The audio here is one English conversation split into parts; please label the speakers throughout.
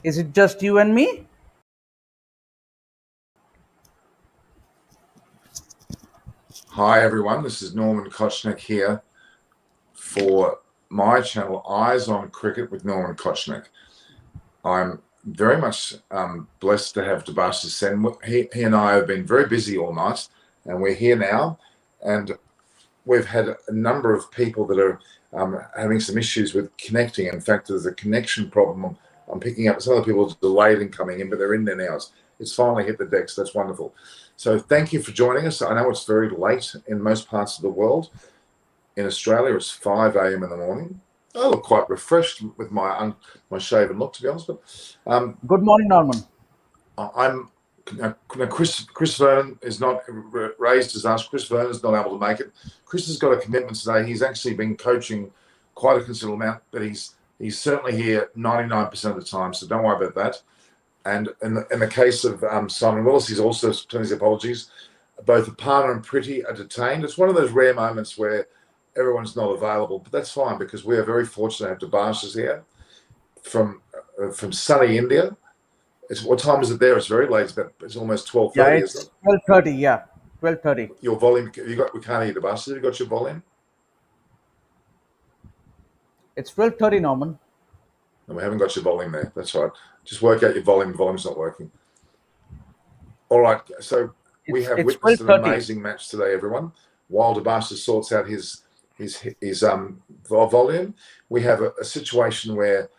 Speaker 1: Is it just you and me?
Speaker 2: Hi everyone, this is Norman Kochnick here for my channel Eyes on Cricket with Norman Kochnick. I'm very much blessed to have Debashis Sen. He and I have been very busy all night, and we're here now, and we've had a number of people that are having some issues with connecting. In fact, there's a connection problem. I'm picking up some of the people are delayed in coming in, but they're in there now. It's finally hit the decks. That's wonderful. So thank you for joining us. I know it's very late in most parts of the world. In Australia, it's 5 a.m. in the morning. I look quite refreshed with my shaven look, to be honest. But
Speaker 1: Good morning, Norman.
Speaker 2: Chris Vernon is not raised his ask. Chris Vernon is not able to make it. Chris has got a commitment today. He's actually been coaching quite a considerable amount, but he's certainly here 99% of the time. So don't worry about that. And in the case of Simon Willis, he's also sent his apologies. Both Apana and Pretty are detained. It's one of those rare moments where everyone's not available, but that's fine because we are very fortunate to have Debashis here from sunny India. What time is it there? It's very late. It's almost 12:30.
Speaker 1: Yeah, it's 12:30. Yeah, 12:30.
Speaker 2: Your volume? We can't hear Debashis. Have you got your volume?
Speaker 1: It's 12:30, Norman.
Speaker 2: No, we haven't got your volume there. That's right. Just work out your volume. The volume's not working. All right. So we have witnessed an amazing match today, everyone. While Debashis sorts out his volume, we have a situation where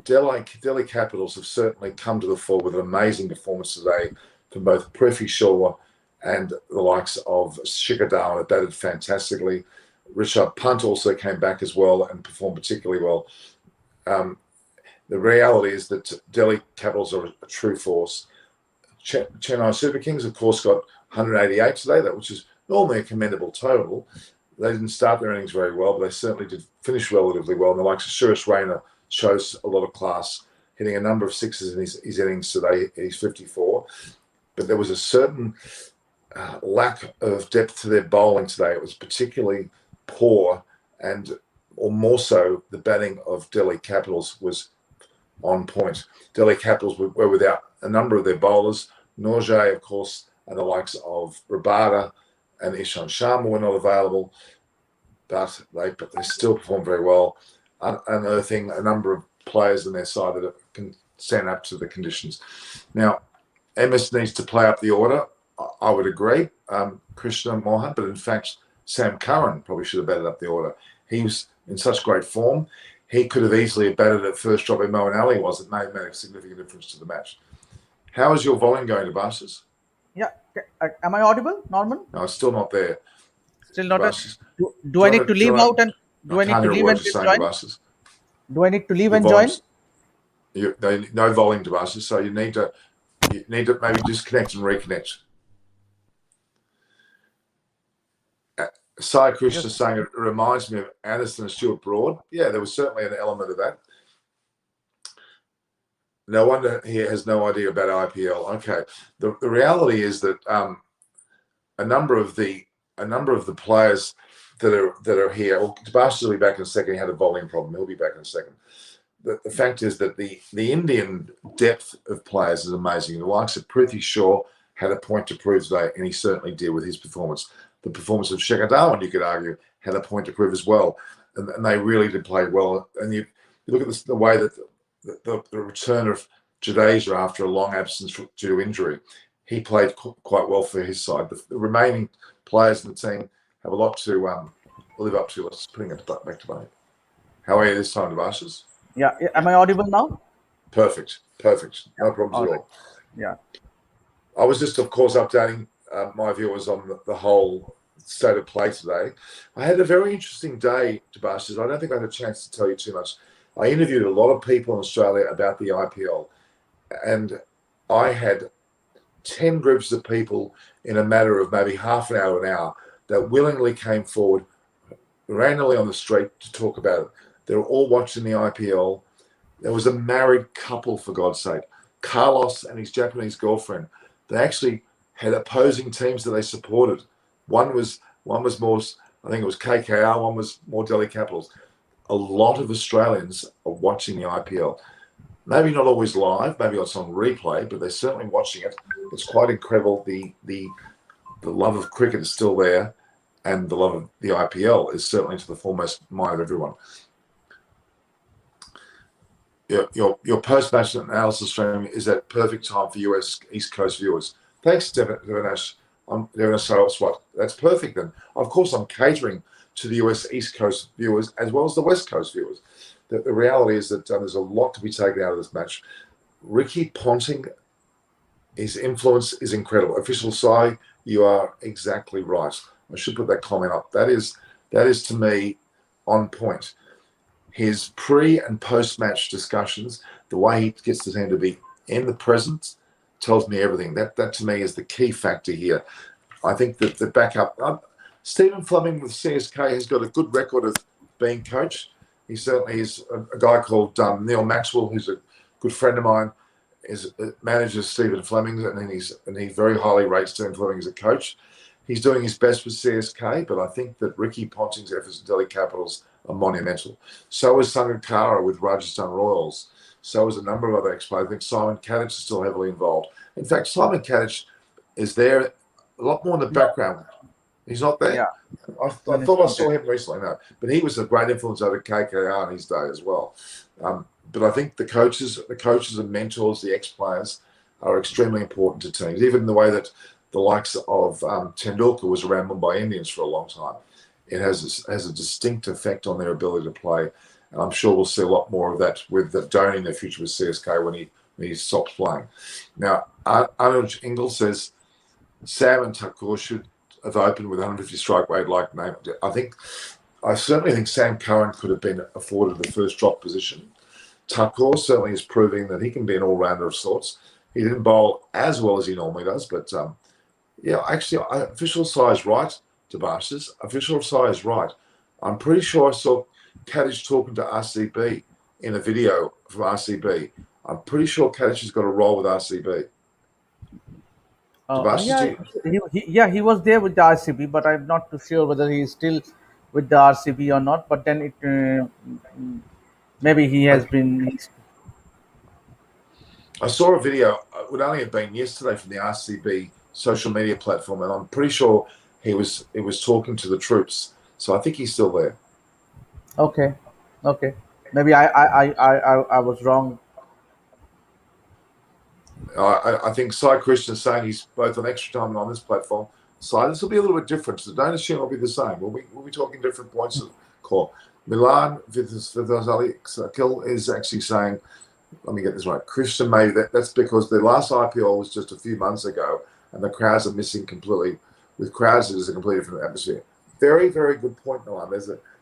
Speaker 2: Delhi Capitals have certainly come to the fore with an amazing performance today from both Prithvi Shaw and the likes of Shikhar Dhawan, that batted fantastically. Rishabh Pant also came back as well and performed particularly well. The reality is that Delhi Capitals are a true force. Chennai Super Kings, of course, got 188 today, which is normally a commendable total. They didn't start their innings very well, but they certainly did finish relatively well. And the likes of Dhoni Raina shows a lot of class, hitting a number of sixes in his innings today. He's 54. But there was a certain lack of depth to their bowling today. It was particularly poor, or more so, the batting of Delhi Capitals was on point. Delhi Capitals were without a number of their bowlers. Norjay, of course, and the likes of Rabada and Ishan Sharma were not available, but they still performed very well, unearthing a number of players on their side that can stand up to the conditions. Now, MS needs to play up the order. I would agree, Krishna Mohan, but in fact, Sam Curran probably should have batted up the order. He was in such great form. He could have easily batted at first drop where Moeen Ali was. It may have made a significant difference to the match. How is your volume going, Debashis?
Speaker 1: Yeah. Am I audible, Norman?
Speaker 2: No, it's still not there.
Speaker 1: Still not. Do I need to leave out and do I need to leave and join? Do I need to leave and join?
Speaker 2: No volume, Debashis. So you need to maybe disconnect and reconnect. Sai Krishna saying it reminds me of Anderson and Stuart Broad. Yeah, there was certainly an element of that. No wonder he has no idea about IPL. Okay, the reality is that a number of the players that are here. Well, Debashis will be back in a second. He had a volume problem. He'll be back in a second. The fact is that the Indian depth of players is amazing. The likes of Prithvi Shaw had a point to prove today, and he certainly did with his performance. The performance of Shikhar Dhawan, you could argue, had a point to prove as well, and they really did play well. And you look at the way that the return of Jadeja after a long absence due to injury, he played quite well for his side. The remaining players in the team have a lot to live up to. Let's putting it back to back. How are you this time, Debashis?
Speaker 1: Yeah. Am I audible now?
Speaker 2: Perfect. No problems at all.
Speaker 1: Yeah.
Speaker 2: I was just, of course, updating my viewers on the whole state of play today. I had a very interesting day, Debashis. I don't think I had a chance to tell you too much. I interviewed a lot of people in Australia about the IPL, and I had 10 groups of people in a matter of maybe half an hour that willingly came forward randomly on the street to talk about it. They were all watching the IPL. There was a married couple, for God's sake, Carlos and his Japanese girlfriend. They actually had opposing teams that they supported. One was more, I think it was KKR. One was more Delhi Capitals. A lot of Australians are watching the IPL. maybe not always live, maybe it's on replay, but they're certainly watching it. It's quite incredible. The love of cricket is still there, and the love of the IPL is certainly to the foremost mind of everyone. Your post-match analysis stream is at perfect time for US East Coast viewers. Thanks, Devanesh. They're going to say, oh, what? That's perfect then. Of course, I'm catering to the US East Coast viewers as well as the West Coast viewers. The reality is that there's a lot to be taken out of this match. Ricky Ponting, his influence is incredible. Official side, you are exactly right. I should put that comment up. That is to me on point. His pre and post match discussions, the way he gets the team to be in the present, tells me everything. That to me is the key factor here. I think that the backup, Stephen Fleming with CSK has got a good record of being coached. He certainly is. A guy called Neil Maxwell, who's a good friend of mine, manages Stephen Fleming, and he very highly rates Stephen Fleming as a coach. He's doing his best with CSK, but I think that Ricky Ponting's efforts in Delhi Capitals are monumental. So is Sangakkara with Rajasthan Royals. So is a number of other ex-players. I think Simon Kadich is still heavily involved. In fact, Simon Kadich is there a lot more in the background. He's not there.
Speaker 1: Yeah.
Speaker 2: I thought I saw him recently, no. But he was a great influence over KKR in his day as well. But I think the coaches and mentors, the ex-players, are extremely important to teams. Even the way that the likes of Tendulkar was around Mumbai Indians for a long time. It has a distinct effect on their ability to play. And I'm sure we'll see a lot more of that with Dhoni in the future with CSK when he stops playing. Now, Anuj Ingle says Sam and Thakur should have opened with 150 strike rate like name. I certainly think Sam Curran could have been afforded the first drop position. Thakur certainly is proving that he can be an all-rounder of sorts. He didn't bowl as well as he normally does, but yeah, actually, official size right, Debashis. Official size right. I'm pretty sure I saw Kadich talking to RCB in a video from RCB. I'm pretty sure Kadich has got a role with RCB.
Speaker 1: He was there with the RCB, but I'm not too sure whether he's still with the RCB or not. But then maybe he has been.
Speaker 2: I saw a video. It would only have been yesterday from the RCB social media platform, and I'm pretty sure he was talking to the troops. So I think he's still there.
Speaker 1: Okay. Maybe I was wrong.
Speaker 2: I think Sai Krishna is saying he's both on extra time and on this platform. So this will be a little bit different. So don't assume it'll be the same. We'll be talking different points of call. Milan Vidhasali is actually saying, let me get this right. Christian, maybe that's because the last IPL was just a few months ago, and the crowds are missing completely. With crowds, it is a completely different atmosphere. Very, very good point, Milan.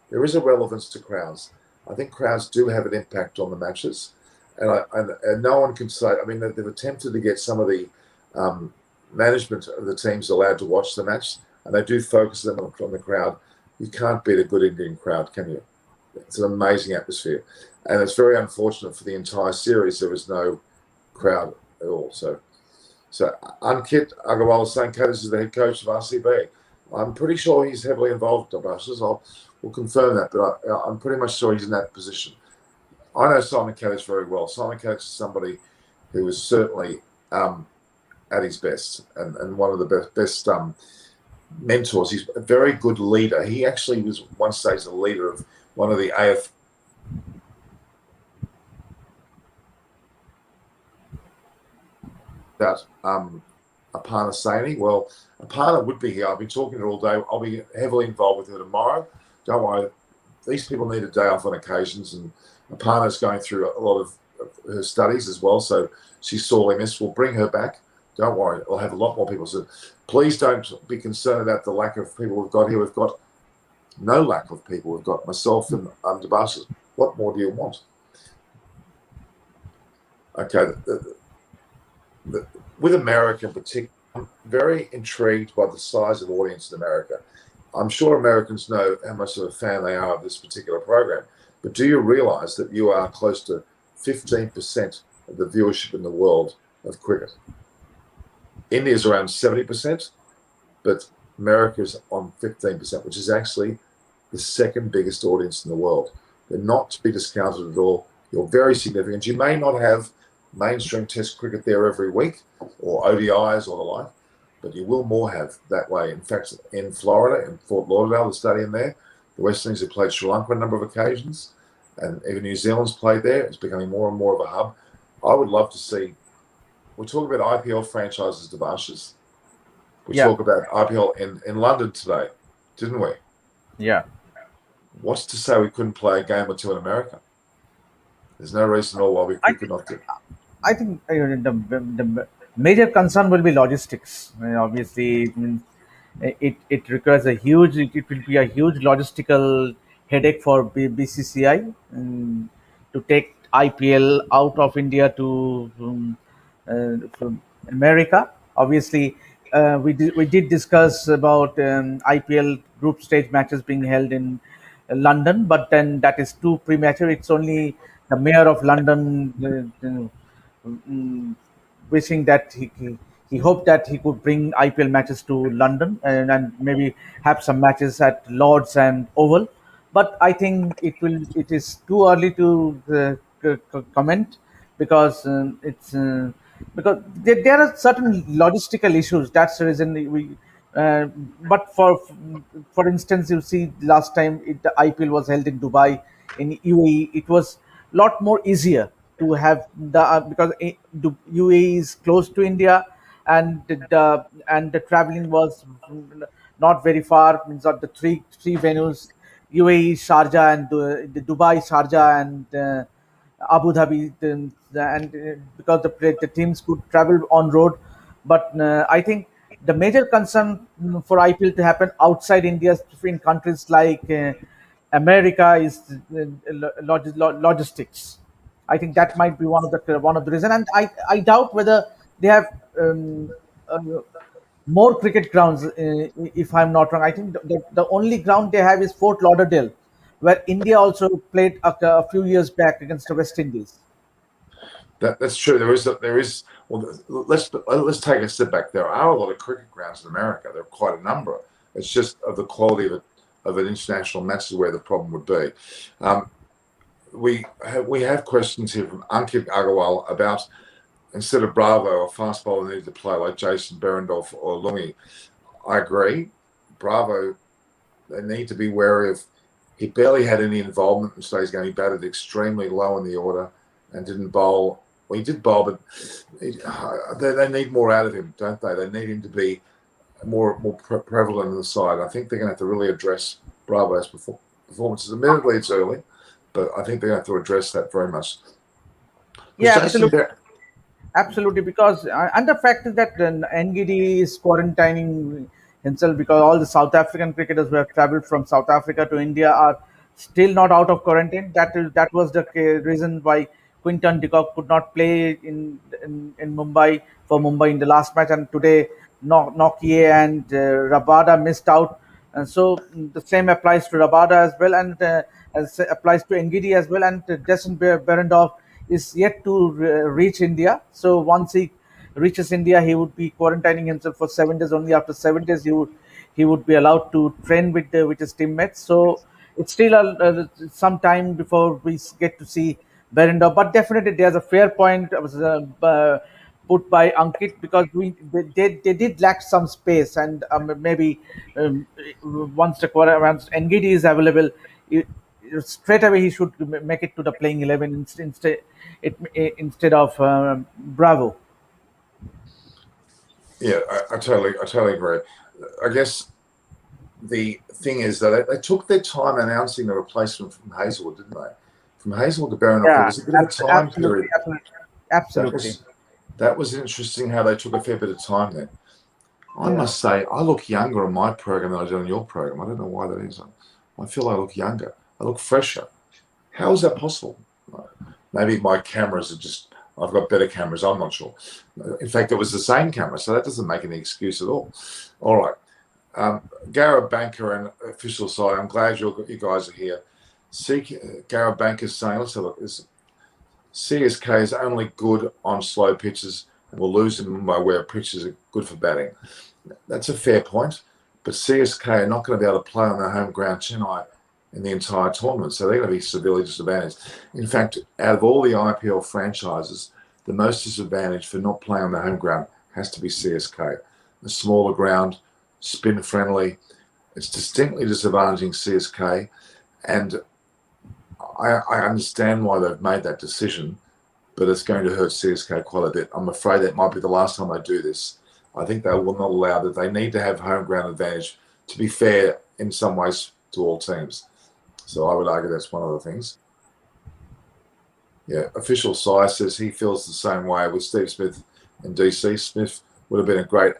Speaker 2: There is a relevance to crowds. I think crowds do have an impact on the matches, and no one can say. I mean, they've attempted to get some of the management of the teams allowed to watch the match, and they do focus them on the crowd. You can't beat a good Indian crowd, can you? It's an amazing atmosphere. And it's very unfortunate for the entire series there was no crowd at all. So Ankit Agarwal is saying Kadich is the head coach of RCB. I'm pretty sure he's heavily involved in buses. We'll confirm that, but I'm pretty much sure he's in that position. I know Simon Kadich very well. Simon Kadich is somebody who is certainly at his best and one of the best mentors. He's a very good leader. He actually was one stage the leader of one of the AF. About Aparna Saini. Well, Aparna would be here. I've been talking to her all day. I'll be heavily involved with her tomorrow. Don't worry. These people need a day off on occasions, and Aparna's going through a lot of her studies as well, so she's sorely missed. We'll bring her back. Don't worry. I'll have a lot more people. So please don't be concerned about the lack of people we've got here. We've got no lack of people. We've got myself and Debashis. What more do you want? Okay. With America in particular, I'm very intrigued by the size of audience in America. I'm sure Americans know how much of a fan they are of this particular program. But do you realize that you are close to 15% of the viewership in the world of cricket? India's around 70%, but America's on 15%, which is actually the second biggest audience in the world. They're not to be discounted at all. You're very significant. You may not have mainstream Test cricket there every week, or ODIs or the like, but you will more have that way. In fact, in Florida, in Fort Lauderdale, the stadium there, the West Indies have played Sri Lanka a number of occasions, and even New Zealand's played there. It's becoming more and more of a hub. I would love to see. We talk about IPL franchises, Devashes. We talk about IPL in London today, didn't we?
Speaker 1: Yeah.
Speaker 2: What's to say we couldn't play a game or two in America? There's no reason at all why we could not do.
Speaker 1: I think the major concern will be logistics. Obviously, it means it requires it will be a huge logistical headache for BCCI to take IPL out of India to from America. Obviously, we did discuss about IPL group stage matches being held in London, but then that is too premature. It's only the mayor of London wishing that he hoped that he could bring IPL matches to London and maybe have some matches at Lords and Oval. But I think it is too early to comment because because there are certain logistical issues. That's the reason we. Uh, but for instance, you see, last time the IPL was held in Dubai, in UAE, it was lot more easier to have the because UAE is close to India, and the traveling was not very far. Means that the three venues, UAE, Sharjah, and the Dubai, Sharjah, and Abu Dhabi, because the teams could travel on road. But I think the major concern for IPL to happen outside India, in countries like America, is logistics. I think that might be one of the reason, and I doubt whether they have uh, more cricket grounds. If I'm not wrong, I think the only ground they have is Fort Lauderdale, where India also played a few years back against the West Indies.
Speaker 2: That's true. There is. Well, let's take a step back. There are a lot of cricket grounds in America. There are quite a number. It's just of the quality of an international match is where the problem would be. We have questions here from Ankit Agarwal about, instead of Bravo, a fast bowler needed to play like Jason Berendorf or Lungi. I agree. Bravo, they need to be wary of. He barely had any involvement in today's game. He batted extremely low in the order and didn't bowl. Well, he did bowl, but they need more out of him, don't they? They need him to be more prevalent in the side. I think they're going to have to really address Bravo's performances. Admittedly, it's early, but I think they're going to have to address that very much.
Speaker 1: Yeah, absolutely. Absolutely, because and the fact is that NGD is quarantining himself because all the South African cricketers who have travelled from South Africa to India are still not out of quarantine. That was the reason why Quinton de Kock could not play in Mumbai for Mumbai in the last match, and today Nokia and Rabada missed out, and so the same applies to Rabada as well, and as applies to NGD as well, and Jason Berendorf is yet to reach India. So once he reaches India, he would be quarantining himself for 7 days. Only after 7 days, he would be allowed to train with his teammates. So it's still some time before we get to see Berendorf. But definitely, there's a fair point was put by Ankit, because they did lack some space, and maybe once NGD is available, it, straight away he should make it to the playing 11 instead of Bravo.
Speaker 2: Yeah, I totally agree. I guess the thing is that they took their time announcing the replacement from Hazelwood, didn't they? From Hazelwood to Berendorf, there
Speaker 1: Yeah,
Speaker 2: was a bit of a time period.
Speaker 1: absolutely.
Speaker 2: That was interesting how they took a fair bit of time there. I must say, I look younger on my program than I do on your program. I don't know why that is. I feel I look younger. I look fresher. How is that possible? Maybe my cameras are just, I've got better cameras. I'm not sure. In fact, it was the same camera, so that doesn't make any excuse at all. All right. Garrett Banker and official side, I'm glad you guys are here. Garrett Banker's saying, let's have a look. CSK is only good on slow pitches and will lose them by where pitches are good for batting. That's a fair point, but CSK are not going to be able to play on their home ground, Chennai, in the entire tournament. So they're going to be severely disadvantaged. In fact, out of all the IPL franchises, the most disadvantaged for not playing on the home ground has to be CSK. The smaller ground, spin friendly. It's distinctly disadvantaging CSK. And I understand why they've made that decision, but it's going to hurt CSK quite a bit. I'm afraid that might be the last time they do this. I think they will not allow that. They need to have home ground advantage to be fair in some ways to all teams. So I would argue that's one of the things. Yeah, official Sai says he feels the same way with Steve Smith and DC. Smith would have been great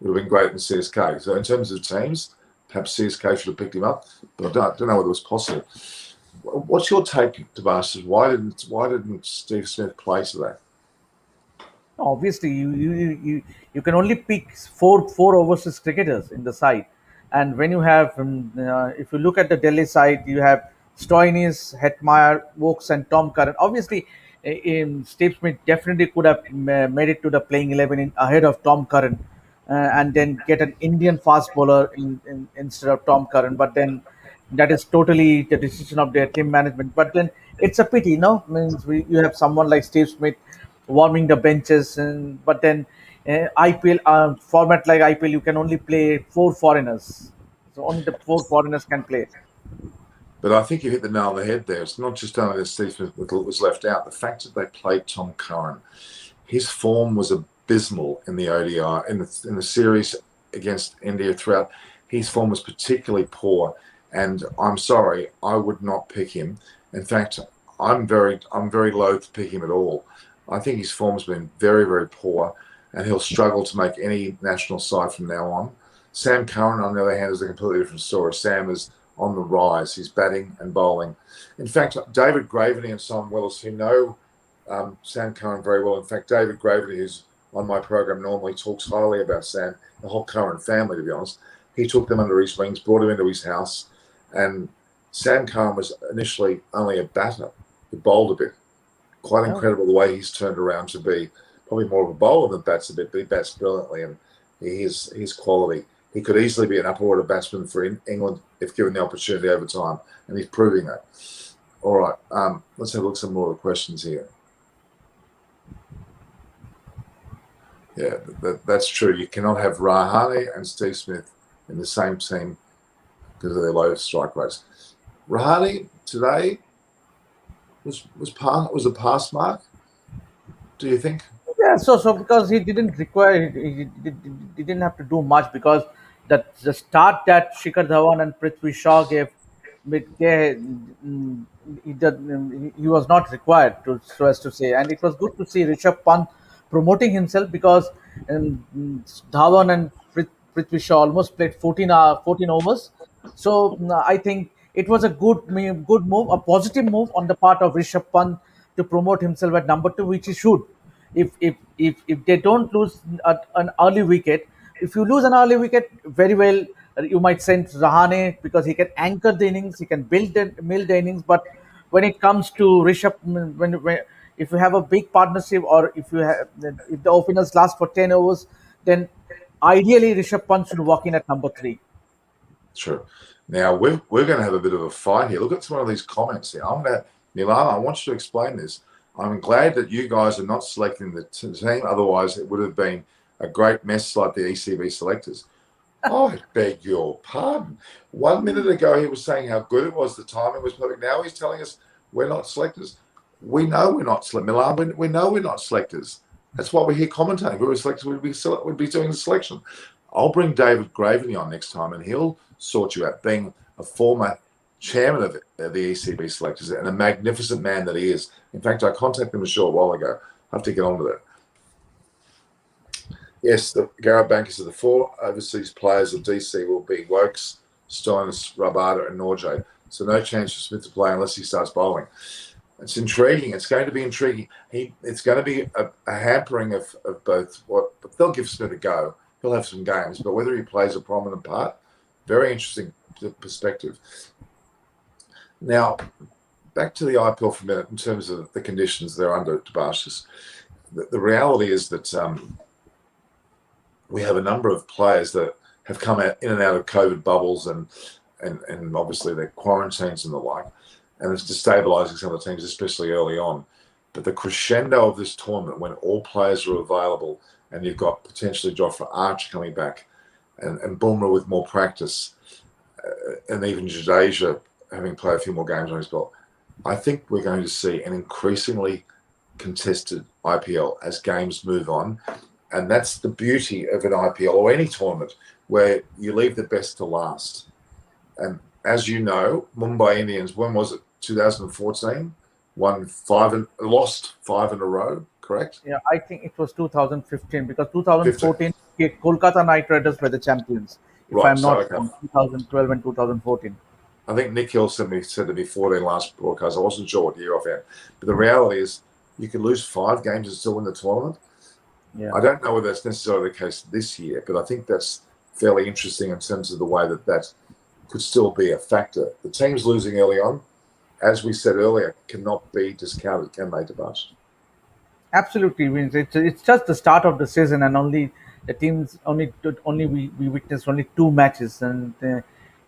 Speaker 2: in CSK. So in terms of teams, perhaps CSK should have picked him up, but I don't know whether it was possible. What's your take, Tobias? Why didn't Steve Smith play today?
Speaker 1: Obviously, you can only pick four overseas cricketers in the side, and when you have, if you look at the Delhi side, you have Stoinis, Hetmeyer, Wokes, and Tom Curran. Obviously, Steve Smith definitely could have made it to the playing 11 ahead of Tom Curran, and then get an Indian fast bowler instead of Tom Curran. But then that is totally the decision of their team management. But then it's a pity, no? Means you have someone like Steve Smith warming the benches, but then IPL format like IPL, you can only play four foreigners, so only the four foreigners can play.
Speaker 2: But I think you hit the nail on the head there. It's not just only that Steve Smith was left out. The fact that they played Tom Curran, his form was abysmal in the ODI, in the series against India throughout. His form was particularly poor, and I'm sorry, I would not pick him. In fact, I'm very loath to pick him at all. I think his form's been very, very poor, and he'll struggle to make any national side from now on. Sam Curran, on the other hand, is a completely different story. Sam is on the rise. He's batting and bowling. In fact, David Graveney and Simon Willis, who know Sam Curran very well. In fact, David Graveney, who's on my program normally, talks highly about Sam, the whole Curran family, to be honest. He took them under his wings, brought him into his house, and Sam Curran was initially only a batter. He bowled a bit. Quite incredible the way he's turned around to be probably more of a bowler than bats a bit, but he bats brilliantly, and his quality. He could easily be an upper order batsman for England if given the opportunity over time, and he's proving that. All right, let's have a look at some more of the questions here. Yeah, that's true. You cannot have Rahane and Steve Smith in the same team because of their low strike rates. Rahane today was a pass mark. Do you think?
Speaker 1: Yeah, so because he didn't require, he didn't have to do much, because the start that Shikhar Dhawan and Prithvi Shaw gave, he was not required to, so as to say, and it was good to see Rishabh Pant promoting himself, because Dhawan and Prithvi Shaw almost played 14 overs. So I think it was a good move, a positive move on the part of Rishabh Pant to promote himself at number two, which he should. If they don't lose an early wicket, if you lose an early wicket, very well, you might send Rahane, because he can anchor the innings, he can build the innings. But when it comes to Rishabh, when if you have a big partnership, or if the openers last for 10 overs, then ideally Rishabh Pant should walk in at number three.
Speaker 2: Sure. Now we're going to have a bit of a fight here. Look at some of these comments here. Nilana, I want you to explain this. I'm glad that you guys are not selecting the team. Otherwise, it would have been a great mess like the ECB selectors. I beg your pardon. 1 minute ago, he was saying how good it was. The timing was perfect. Now he's telling us we're not selectors. We know we're not selectors. Milan, we know we're not selectors. That's why we're here commentating. If we were selectors, we'd be doing the selection. I'll bring David Graveney on next time, and he'll sort you out, being a former chairman of the ECB selectors and a magnificent man that he is. In fact, I contacted him a short while ago. I have to get on to that. Yes, the Garrett Bankers of the four overseas players of DC will be Wokes, Stoinis, Rabada, and Norjay. So no chance for Smith to play unless he starts bowling. It's intriguing. It's going to be intriguing. It's going to be a hampering of both. But they'll give Smith a go. He'll have some games, but whether he plays a prominent part, very interesting perspective. Now, back to the IPL for a minute in terms of the conditions they're under, Tobias. The reality is that we have a number of players that have come in and out of COVID bubbles and and obviously their quarantines and the like, and it's destabilising some of the teams, especially early on. But the crescendo of this tournament, when all players are available, and you've got potentially Jofra Archer coming back, and Bumrah with more practice, and even Jadeja having played a few more games on his belt, I think we're going to see an increasingly contested IPL as games move on. And that's the beauty of an IPL or any tournament where you leave the best to last. And as you know, Mumbai Indians, when was it? 2014, lost five in a row, correct?
Speaker 1: Yeah, I think it was 2015 because
Speaker 2: 15.
Speaker 1: 2014 Kolkata Knight Riders were the champions, if
Speaker 2: Right.
Speaker 1: I'm
Speaker 2: So,
Speaker 1: not
Speaker 2: okay.
Speaker 1: wrong. 2012 and 2014.
Speaker 2: I think Nick Hill said to me 14 last broadcast. I wasn't sure what year offhand. But the reality is you could lose 5 games and still win the tournament.
Speaker 1: Yeah,
Speaker 2: I don't know whether that's necessarily the case this year, but I think that's fairly interesting in terms of the way that could still be a factor. The teams losing early on, as we said earlier, cannot be discounted, can they, Debash?
Speaker 1: absolutely. Means it's just the start of the season, and only the teams only we witnessed only 2 matches, and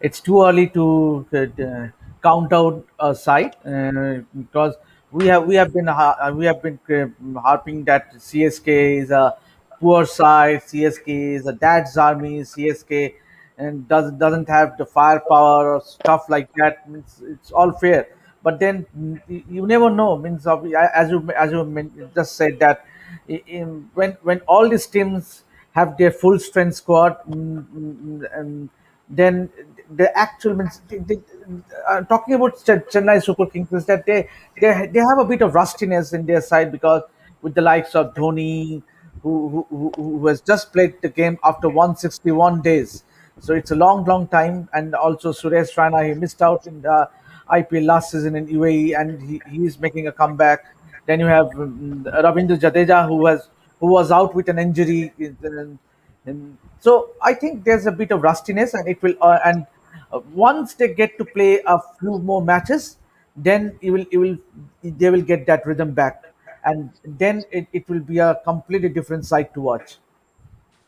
Speaker 1: it's too early to count out a side because we have been harping that CSK is a poor side, CSK is a dad's army, CSK and doesn't have the firepower or stuff like that. Means it's all fair, but then you never know. Means just said that when all these teams have their full strength squad, and then the actual means talking about Chennai Super Kings is that they have a bit of rustiness in their side because with the likes of Dhoni, who has just played the game after 161 days. So it's a long time, and also Suresh Raina, he missed out in the IPL last season in UAE, and he is making a comeback. Then you have Ravindra Jadeja, who was out with an injury, and so I think there's a bit of rustiness, and it will and once they get to play a few more matches, then they will get that rhythm back, and then it will be a completely different side to watch.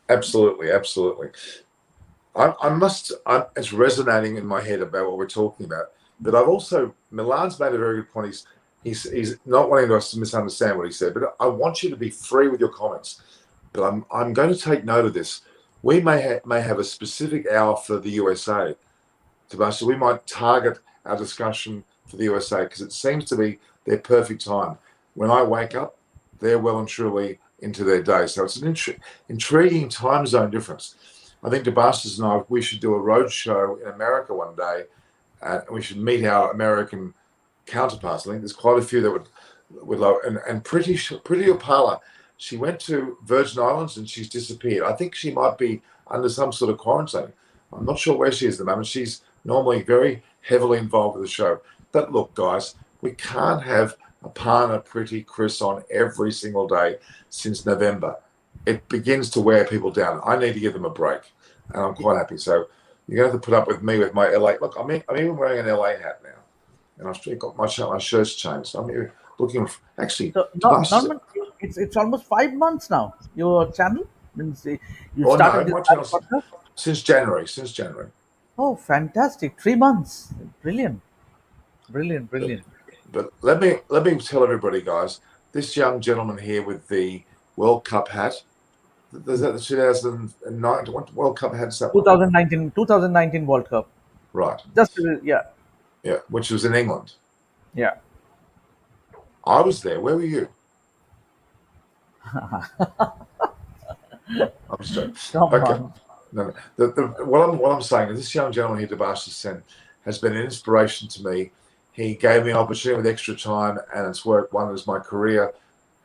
Speaker 2: Absolutely, absolutely. It's resonating in my head about what we're talking about. But I've also, Milan's made a very good point. He's not wanting us to misunderstand what he said, but I want you to be free with your comments. But I'm going to take note of this. We may have a specific hour for the USA, Sebastian. We might target our discussion for the USA because it seems to be their perfect time. When I wake up, they're well and truly into their day. So it's an intriguing time zone difference. I think Debastis and I, we should do a road show in America one day, and we should meet our American counterparts. I think there's quite a few that would love. And Pretty Opala, she went to Virgin Islands and she's disappeared. I think she might be under some sort of quarantine. I'm not sure where she is at the moment. She's normally very heavily involved with the show. But look, guys, we can't have Apana, Pretty, Chris on every single day since November. It begins to wear people down. I need to give them a break, and I'm quite happy. So you're going to have to put up with me with my LA. Look, I'm even wearing an LA hat now, and I've still got my shirt's changed. I'm here looking for, actually.
Speaker 1: So no, Norman, it's almost 5 months now. Your channel means you
Speaker 2: Oh no,
Speaker 1: started this
Speaker 2: my channel's
Speaker 1: podcast.
Speaker 2: since January. Since January.
Speaker 1: Oh, fantastic! 3 months, brilliant,
Speaker 2: But,
Speaker 1: brilliant.
Speaker 2: but let me tell everybody, guys. This young gentleman here with the World Cup hat. Is that the 2009 what World Cup hat's that one?
Speaker 1: 2019 World Cup.
Speaker 2: Right.
Speaker 1: Just yeah,
Speaker 2: Yeah, which was in England.
Speaker 1: yeah.
Speaker 2: I was there. Where were you? I'm sorry.
Speaker 1: Come
Speaker 2: Okay.
Speaker 1: on.
Speaker 2: No, no. What I'm saying is this young gentleman here, Debashis Sen, has been an inspiration to me. He gave me an opportunity with extra time, and it's worked wonders. My career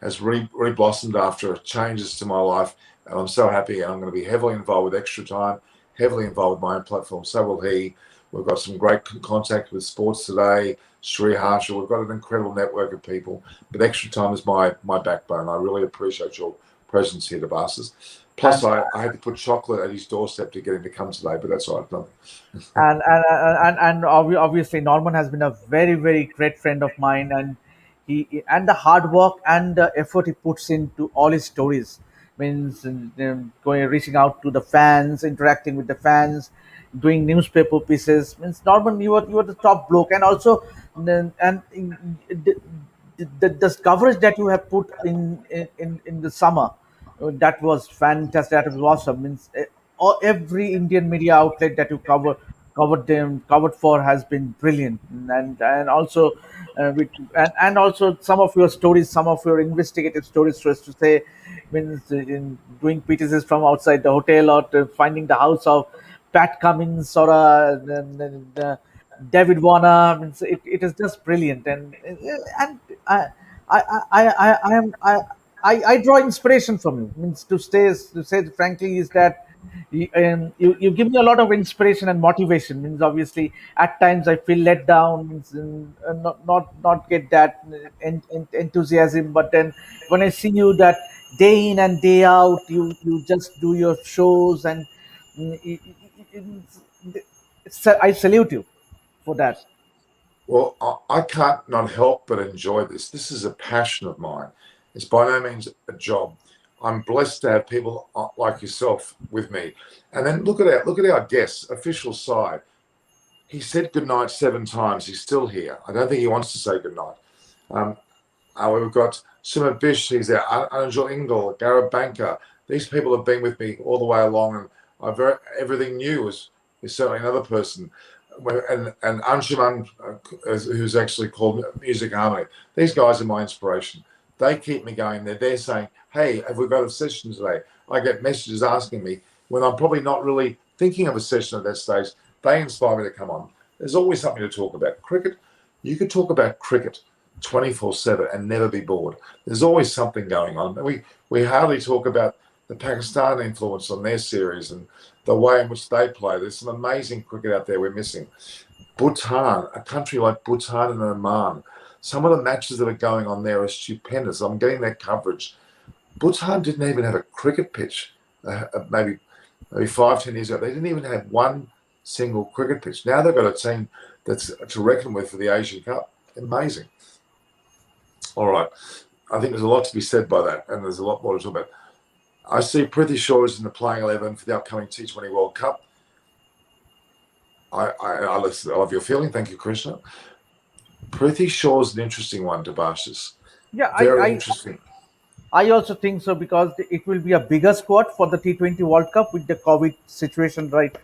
Speaker 2: has re-blossomed after changes to my life, and I'm so happy. And I'm going to be heavily involved with extra time, heavily involved with my own platform. So will he. We've got some great contact with Sports Today, Sri Harsha. We've got an incredible network of people. But extra time is my backbone. I really appreciate your presence here, Debashis. Plus,
Speaker 1: And
Speaker 2: I had to put chocolate at his doorstep to get him to come today, but that's all right. No.
Speaker 1: obviously Norman has been a very great friend of mine, and he and the hard work and the effort he puts into all his stories. means going reaching out to the fans, interacting with the fans, doing newspaper pieces. Means Norman, you were the top bloke, and also the coverage that you have put in the summer, that was fantastic. That was awesome. Means every Indian media outlet that you covered for has been brilliant, and also and also some of your stories, some of your investigative stories, so as to say, means in doing PTCs from outside the hotel, or to finding the house of Pat Cummins, or David Warner. Means it is just brilliant, and I I am I draw inspiration from you. Means to say frankly is that you give me a lot of inspiration and motivation. Means obviously at times I feel let down, means, not get that enthusiasm. But then when I see you that day in and day out, you just do your shows, and mm, it- I salute you for that.
Speaker 2: Well, I can't not help but enjoy this. This is a passion of mine. It's by no means a job. I'm blessed to have people like yourself with me. And then look at our guest, official side. He said goodnight 7 times. He's still here. I don't think he wants to say goodnight. Um, we've got Sumit Bish. He's there. Anjal Ingle, Gareth Banker. These people have been with me all the way along, and everything new is certainly another person. And Anshuman, who's actually called Music Harmony. These guys are my inspiration. They keep me going. They're saying, "Hey, have we got a session today?" I get messages asking me when I'm probably not really thinking of a session at that stage. They inspire me to come on. There's always something to talk about. Cricket, you could talk about cricket 24/7 and never be bored. There's always something going on. We hardly talk about the Pakistan influence on their series and the way in which they play. There's some amazing cricket out there we're missing. Bhutan, a country like Bhutan and Oman, some of the matches that are going on there are stupendous. I'm getting that coverage. Bhutan didn't even have a cricket pitch. Maybe 5, 10 years ago, they didn't even have one single cricket pitch. Now they've got a team that's to reckon with for the Asian Cup. Amazing. All right. I think there's a lot to be said by that, and there's a lot more to talk about. I see Prithvi Shaw is in the playing 11 for the upcoming T20 World Cup. I love your feeling. Thank you, Krishna. Prithvi Shaw is an interesting one, Debashis.
Speaker 1: Yeah,
Speaker 2: Very interesting.
Speaker 1: I also think so, because it will be a bigger squad for the T20 World Cup with the COVID situation right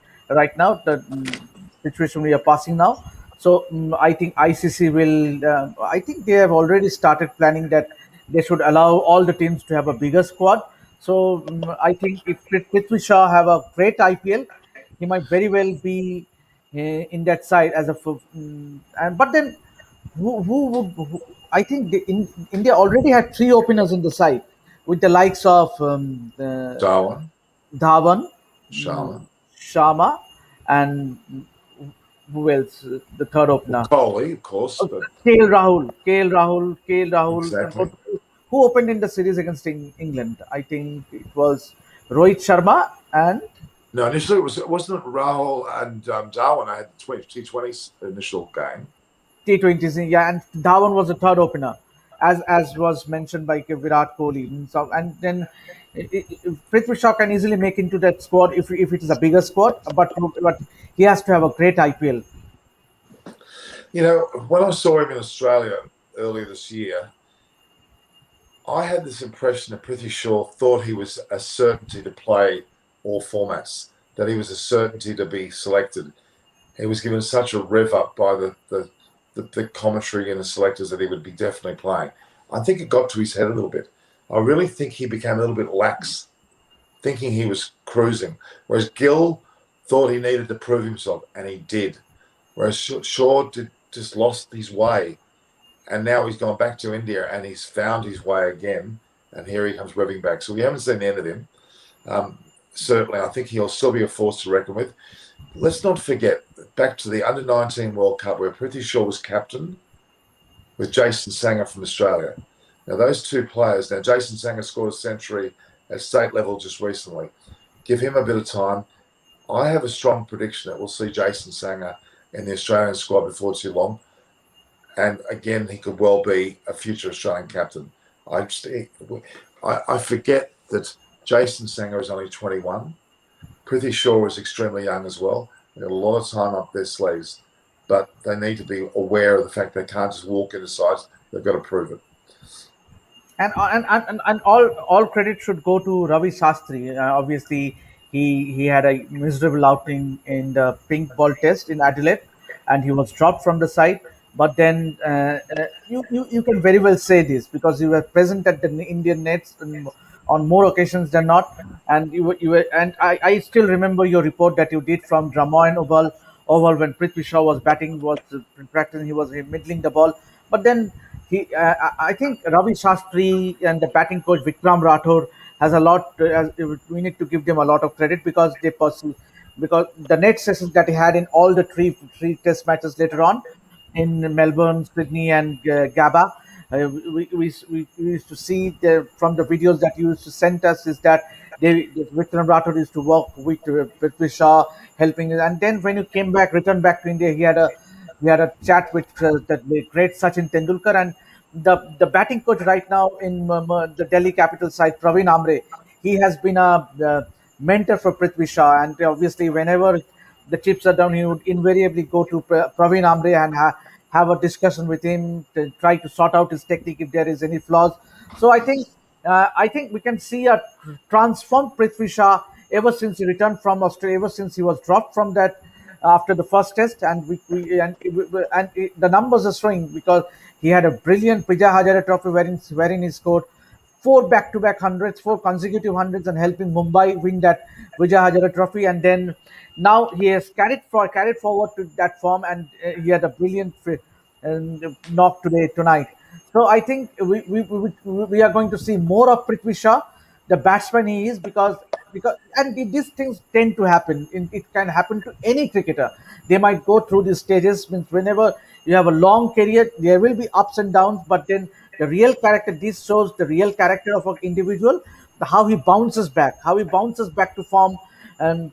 Speaker 1: now, the situation we are passing now. So I think ICC will. I think they have already started planning that they should allow all the teams to have a bigger squad. So I think if Prithvi Shaw have a great IPL, he might very well be in that side as a. And but then who would I think India already had three openers in the side, with the likes of
Speaker 2: Darwin,
Speaker 1: Dhawan, mm,
Speaker 2: Sharma,
Speaker 1: Sharma, and who else? The third
Speaker 2: well,
Speaker 1: opener,
Speaker 2: Kohli, of course, but
Speaker 1: KL Rahul, and
Speaker 2: exactly.
Speaker 1: who opened in the series against England? I think it was Rohit Sharma and
Speaker 2: No, initially it wasn't Rahul and Darwin. I had the T20 initial game.
Speaker 1: T20s. Yeah, and Dhawan was the third opener, as was mentioned by Virat Kohli. So, and then Prithvi Shaw can easily make into that squad if it is a bigger squad, but he has to have a great IPL.
Speaker 2: You know, when I saw him in Australia earlier this year, I had this impression that Prithvi Shaw thought he was a certainty to play all formats, that he was a certainty to be selected. He was given such a rev up by the commentary and the selectors that he would be definitely playing. I think it got to his head a little bit. I really think he became a little bit lax, thinking he was cruising. Whereas Gill thought he needed to prove himself, and he did. Whereas Shaw just lost his way, and now he's gone back to India and he's found his way again. And here he comes revving back. So we haven't seen the end of him. Certainly, I think he'll still be a force to reckon with. Let's not forget, back to the Under-19 World Cup, where Prithvi Shaw was captain with Jason Sangha from Australia. Now, those two players, now Jason Sangha scored a century at state level just recently. Give him a bit of time. I have a strong prediction that we'll see Jason Sangha in the Australian squad before too long. And again, he could well be a future Australian captain. I forget that Jason Sangha is only 21. Prithi Shaw is extremely young as well. They've got a lot of time up their sleeves, but they need to be aware of the fact they can't just walk into sides. They've got to prove it.
Speaker 1: And all credit should go to Ravi Shastri. Obviously, he had a miserable outing in the pink ball test in Adelaide, and he was dropped from the side. But then you can very well say this because you were present at the Indian nets on more occasions than not, and you were and I still remember your report that you did from Dramoy Oval when Prithvi Shaw was batting, was practicing, he was middling the ball, but then I think Ravi Shastri and the batting coach Vikram Rathore has a lot. We need to give them a lot of credit because they pursue, because the net sessions that he had in all the three test matches later on in Melbourne, Sydney, and Gabba. We used to see from the videos that you used to send us is that Vikram Rathore used to work with Prithvi Shaw, helping, and then when you came back, returned back to India, he had a chat with the great Sachin Tendulkar, and the batting coach right now in the Delhi Capital side, Praveen Amre. He has been a mentor for Prithvi Shaw, and obviously whenever the chips are down, he would invariably go to Praveen Amre and have a discussion with him to try to sort out his technique if there is any flaws. So I think we can see a transformed Prithvi Shaw ever since he returned from Australia, ever since he was dropped from that after the first test, and the numbers are showing because he had a brilliant Vijay Hazare Trophy wherein he scored four back-to-back hundreds, four consecutive hundreds, and helping Mumbai win that Vijay Hazare Trophy. And then now he has carried forward to that form, and he had a brilliant knock tonight. So I think we are going to see more of Prithvi Shaw, the batsman he is, because these things tend to happen. It can happen to any cricketer. They might go through these stages. Means whenever you have a long career, there will be ups and downs. But then the real character. This shows the real character of an individual. How he bounces back. How he bounces back to form, and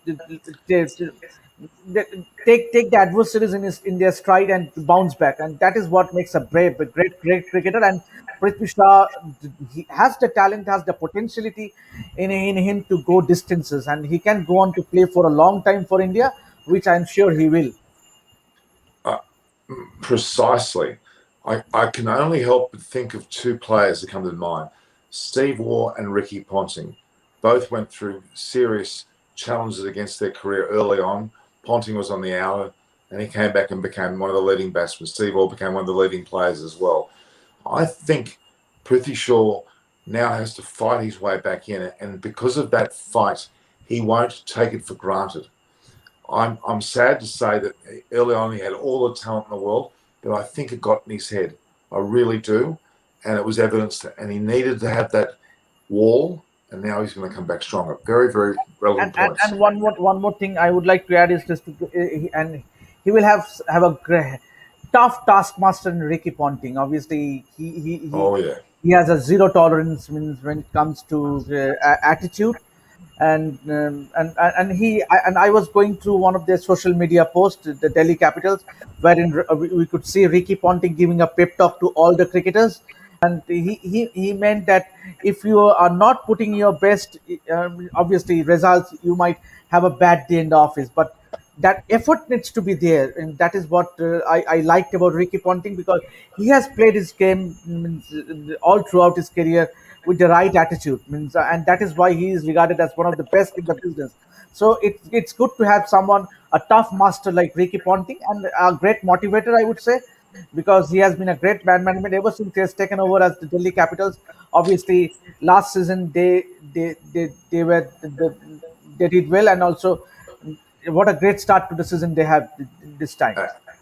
Speaker 1: take the adversaries in their stride and bounce back, and that is what makes a great cricketer. And Prithvi Shaw, he has the talent, has the potentiality in him to go distances, and he can go on to play for a long time for India, which I'm sure he will.
Speaker 2: Uh, Precisely. I can only help but think of two players that come to mind. Steve Waugh and Ricky Ponting both went through serious challenges against their career early on. Ponting was on the outer, and he came back and became one of the leading batsmen. Steve Waugh became one of the leading players as well. I think Prithvi Shaw now has to fight his way back in, and because of that fight, he won't take it for granted. I'm sad to say that early on he had all the talent in the world, but I think it got in his head. I really do, and it was evidenced, and he needed to have that wall, and now he's going to come back stronger. Very, very relevant points.
Speaker 1: And one more thing I would like to add is just and he will have a tough taskmaster in Ricky Ponting. Obviously,
Speaker 2: Oh yeah.
Speaker 1: he has a zero tolerance when it comes to attitude, and I was going through one of their social media posts, the Delhi Capitals, wherein we could see Ricky Ponting giving a pep talk to all the cricketers, and he meant that if you are not putting your best, obviously results, you might have a bad day in the office, but that effort needs to be there, and that is what I liked about Ricky Ponting, because he has played his game, means, all throughout his career with the right attitude, means, and that is why he is regarded as one of the best in the business. So it's good to have someone, a tough master like Ricky Ponting, and a great motivator, I would say, because he has been a great man management ever since he has taken over as the Delhi Capitals. Obviously, last season they were they did well, and also what a great start to the season they have this time.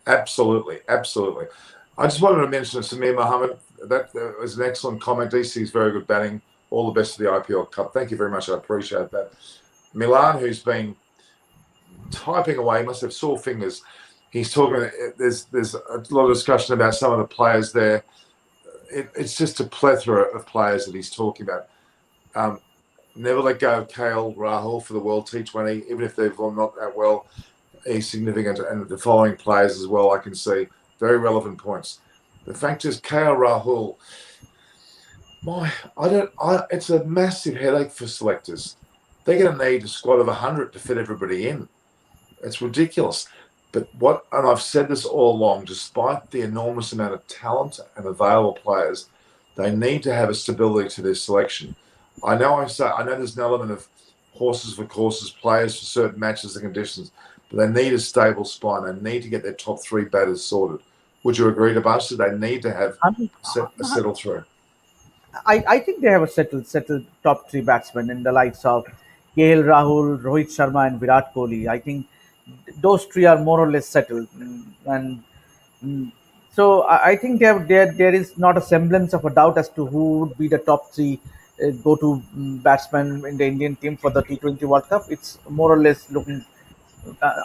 Speaker 2: Absolutely, absolutely. I just wanted to mention Samir Mohammed. That was an excellent comment. DC's very good batting. All the best to the IPL Cup. Thank you very much. I appreciate that. Milan, who's been typing away, must have sore fingers. He's talking. There's a lot of discussion about some of the players there. It's just a plethora of players that he's talking about. Never let go of KL Rahul for the World T20, even if they've not that well. He's significant, and the following players as well. I can see very relevant points. The fact is, KL Rahul, It's a massive headache for selectors. They're going to need a squad of 100 to fit everybody in. It's ridiculous. And I've said this all along, despite the enormous amount of talent and available players, they need to have a stability to their selection. I know there's an element of horses for courses, players for certain matches and conditions, but they need a stable spine. They need to get their top three batters sorted. Would you agree, Tabasha? They need to have
Speaker 1: I mean,
Speaker 2: a settle through.
Speaker 1: I think they have a settled top three batsmen in the likes of KL Rahul, Rohit Sharma, and Virat Kohli. I think those three are more or less settled, and mm, so I think there is not a semblance of a doubt as to who would be the top three go-to batsmen in the Indian team for the T20 World Cup. It's more or less looking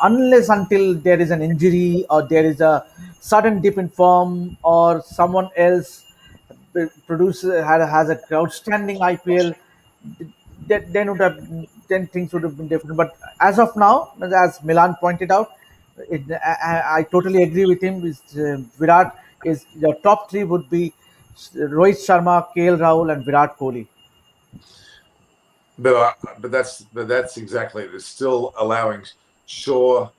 Speaker 1: unless until there is an injury or there is a sudden dip in form or someone else has an outstanding IPL, then would have then things would have been different. But as of now, as Milan pointed out, I totally agree with him. Virat is the top three would be Rohit Sharma, KL Rahul, and Virat Kohli.
Speaker 2: But that's exactly it. It's still allowing Shaw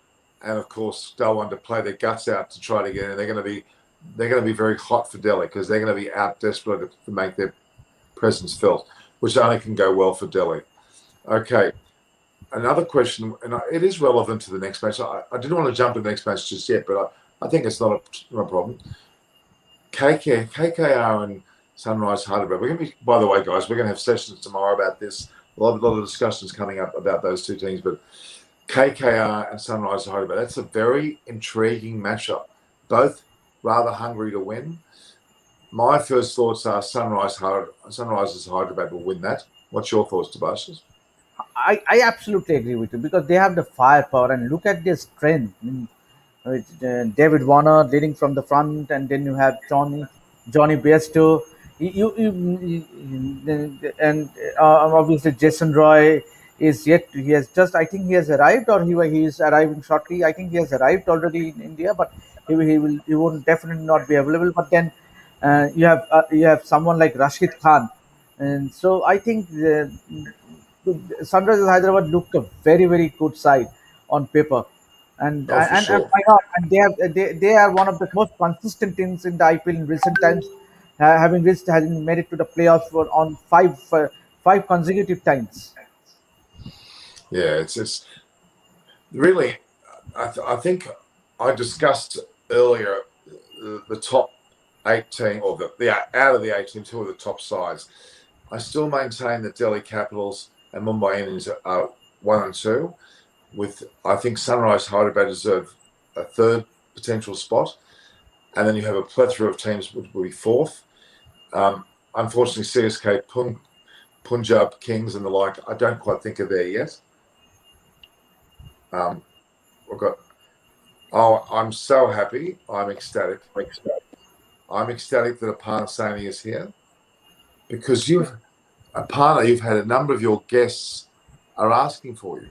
Speaker 2: and of course Darwin to play their guts out to try to get in. They're going to be very hot for Delhi because they're going to be out desperate to make their presence felt, which only can go well for Delhi. Okay, another question, and it is relevant to the next match. I didn't want to jump to the next match just yet, but I think it's not a problem. KKR and Sunrise Hyderabad. We're going to be, by the way, guys, we're going to have sessions tomorrow about this. A lot of discussions coming up about those two teams, but KKR and Sunrise Hyderabad. That's a very intriguing matchup. Both rather hungry to win. My first thoughts are Sunrisers Hyderabad will win that. What's your thoughts, Tobias?
Speaker 1: I absolutely agree with you because they have the firepower and look at their strength. I mean, with David Warner leading from the front, and then you have Johnny Bairstow. And obviously Jason Roy is yet. He has just. I think he has arrived, or he is arriving shortly. I think he has arrived already in India, but he won't definitely not be available. But then you have someone like Rashid Khan, and so I think Sunrisers Hyderabad looked a very good side on paper,
Speaker 2: Oh, for
Speaker 1: and
Speaker 2: sure.
Speaker 1: why not? And they are one of the most consistent teams in the IPL in recent times, having made it to the playoffs for on five consecutive times.
Speaker 2: Yeah, it's really. I think I discussed earlier the top 18 or the out of the 18, two of the top sides. I still maintain that Delhi Capitals and Mumbai Indians are 1 and 2. With I think Sunrise Hyderabad deserve a third potential spot, and then you have a plethora of teams which will be fourth. Unfortunately, CSK, Punjab Kings, and the like, I don't quite think are there yet. We've got. Oh, I'm so happy. I'm ecstatic. I'm ecstatic that Aparna Sani is here because you've had a number of your guests are asking for you.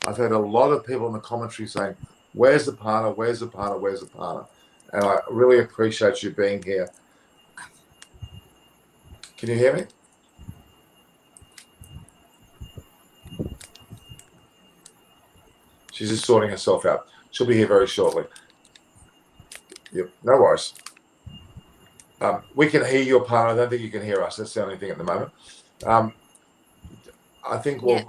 Speaker 2: I've had a lot of people in the commentary saying, "Where's Aparna? Where's Aparna? Where's Aparna?" And I really appreciate you being here. Can you hear me? She's just sorting herself out. She'll be here very shortly. Yep, no worries. We can hear you, Aparna. I don't think you can hear us. That's the only thing at the moment. I think
Speaker 3: Yeah.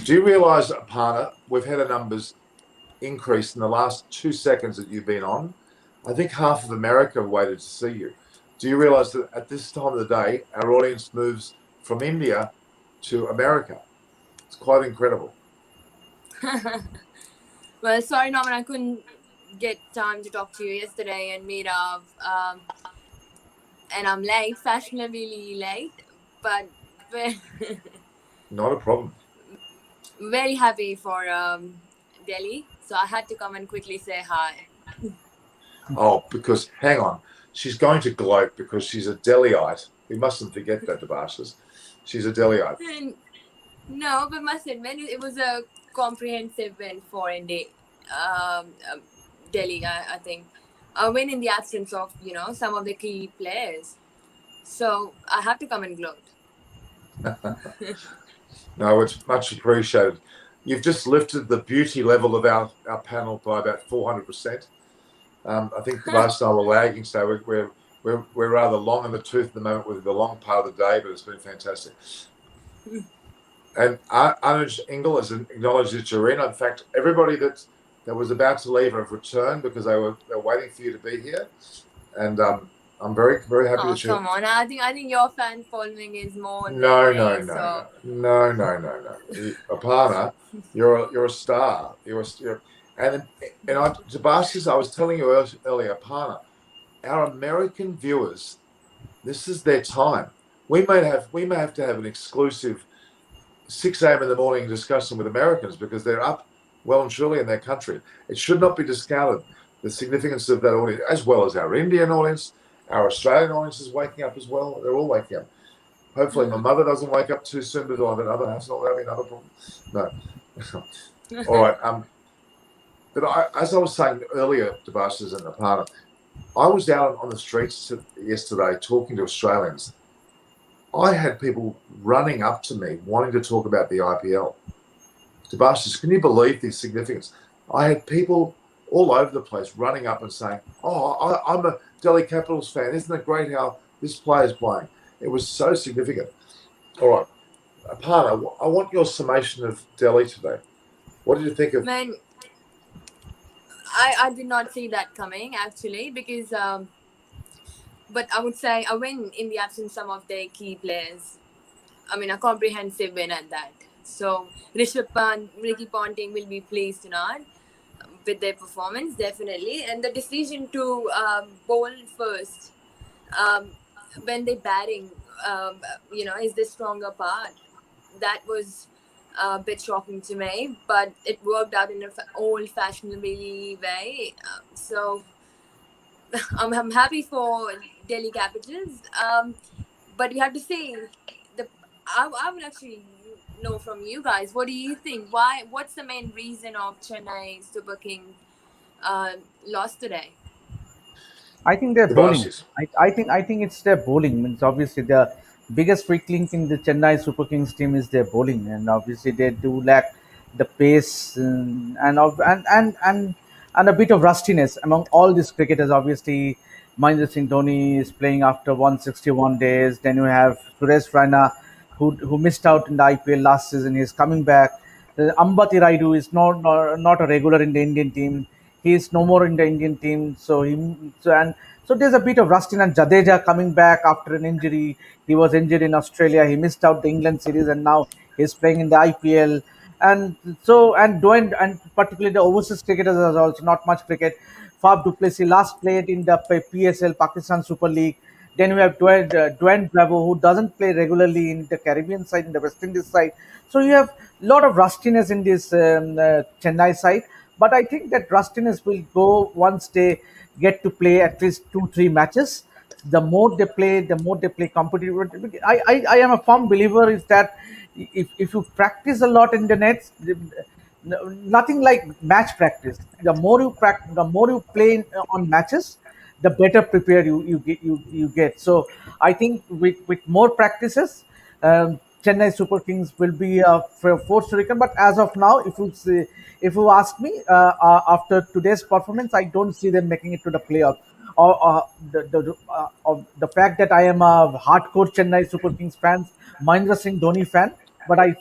Speaker 2: do you realise, Aparna, we've had our numbers increase in the last 2 seconds that you've been on. I think half of America waited to see you. Do you realise that at this time of the day, our audience moves from India to America? It's quite incredible.
Speaker 3: Well, sorry, Norman, I couldn't get time to talk to you yesterday and meet up. And I'm late, fashionably late, but
Speaker 2: Not a problem.
Speaker 3: very happy for Delhi. So I had to come and quickly say hi.
Speaker 2: Oh, because hang on, she's going to gloat because she's a Delhiite. We mustn't forget that, Debashis. She's a Delhiite.
Speaker 3: No, but must admit, it was a comprehensive win for India, Delhi. I think a win in the absence of some of the key players. So I have to come and gloat.
Speaker 2: No, it's much appreciated. You've just lifted the beauty level of our panel by about 400%. I think the last night we're lagging, so we're rather long in the tooth at the moment with the long part of the day, but it's been fantastic. And Anuj Ingle has acknowledged that you're in. In fact, everybody that was about to leave have returned because they're waiting for you to be here. And I'm very, very happy
Speaker 3: Oh,
Speaker 2: that you're.
Speaker 3: come on! I think your fan following is more than
Speaker 2: No,
Speaker 3: me.
Speaker 2: no, no,
Speaker 3: So
Speaker 2: no. Aparna, you're a star. You're and Sebastian, I was telling you earlier, Aparna, our American viewers, this is their time. We may have to have an exclusive 6 a.m. in the morning discussion with Americans because they're up well and truly in their country. It should not be discounted, the significance of that audience, as well as our Indian audience, our Australian audience is waking up as well. They're all waking up. Hopefully, my mother doesn't wake up too soon, but I have another house. Not having another problem. No. All right. But as I was saying earlier, Debashis and Aparna, I was out on the streets yesterday talking to Australians. I had people running up to me wanting to talk about the IPL. Debashis, can you believe the significance? I had people all over the place running up and saying, "Oh, I'm a Delhi Capitals fan. Isn't it great how this player's playing?" It was so significant. All right. Aparna, I want your summation of Delhi today. What did you think of?
Speaker 3: man, I did not see that coming actually because but I would say a win in the absence of some of their key players. I mean, a comprehensive win at that. So Rishabh Pant, Ricky Ponting will be pleased tonight with their performance, definitely. And the decision to bowl first um, when they're batting, is the stronger part. That was a bit shocking to me, but it worked out in an old-fashioned way. So I'm happy for Delhi Capitals. But we have to say, I would actually know from you guys. What do you think? What's the main reason of Chennai Super King lost today?
Speaker 1: I think they're bowling.
Speaker 2: Debashis?
Speaker 1: I think it's their bowling. Means obviously the biggest weak link in the Chennai Super Kings team is their bowling, and obviously they do lack the pace and a bit of rustiness among all these cricketers. Obviously, Mahendra Singh Dhoni is playing after 161 days. Then you have Suresh Raina, who missed out in the IPL last season. He's coming back. Ambati Raidu is not a regular in the Indian team. He is no more in the Indian team. So there's a bit of rustin and Jadeja coming back after an injury. He was injured in Australia. He missed out the England series and now he's playing in the IPL. And Dwayne and particularly the overseas cricketers are also not much cricket. Fab du Plessis last played in the PSL Pakistan Super League. Then we have Dwayne Bravo, who doesn't play regularly in the Caribbean side, in the West Indies side. So you have a lot of rustiness in this Chennai side. But I think that rustiness will go once they get to play at least 2 3 matches. The more they play competitive. I am a firm believer is that if you practice a lot in the nets, nothing like match practice. The more you play on matches, the better prepared you get. So I think with more practices, Chennai Super Kings will be forced to reckon. But as of now, if you ask me, after today's performance, I don't see them making it to the playoff. The fact that I am a hardcore Chennai Super Kings fan, Mahendra Singh Dhoni fan, but I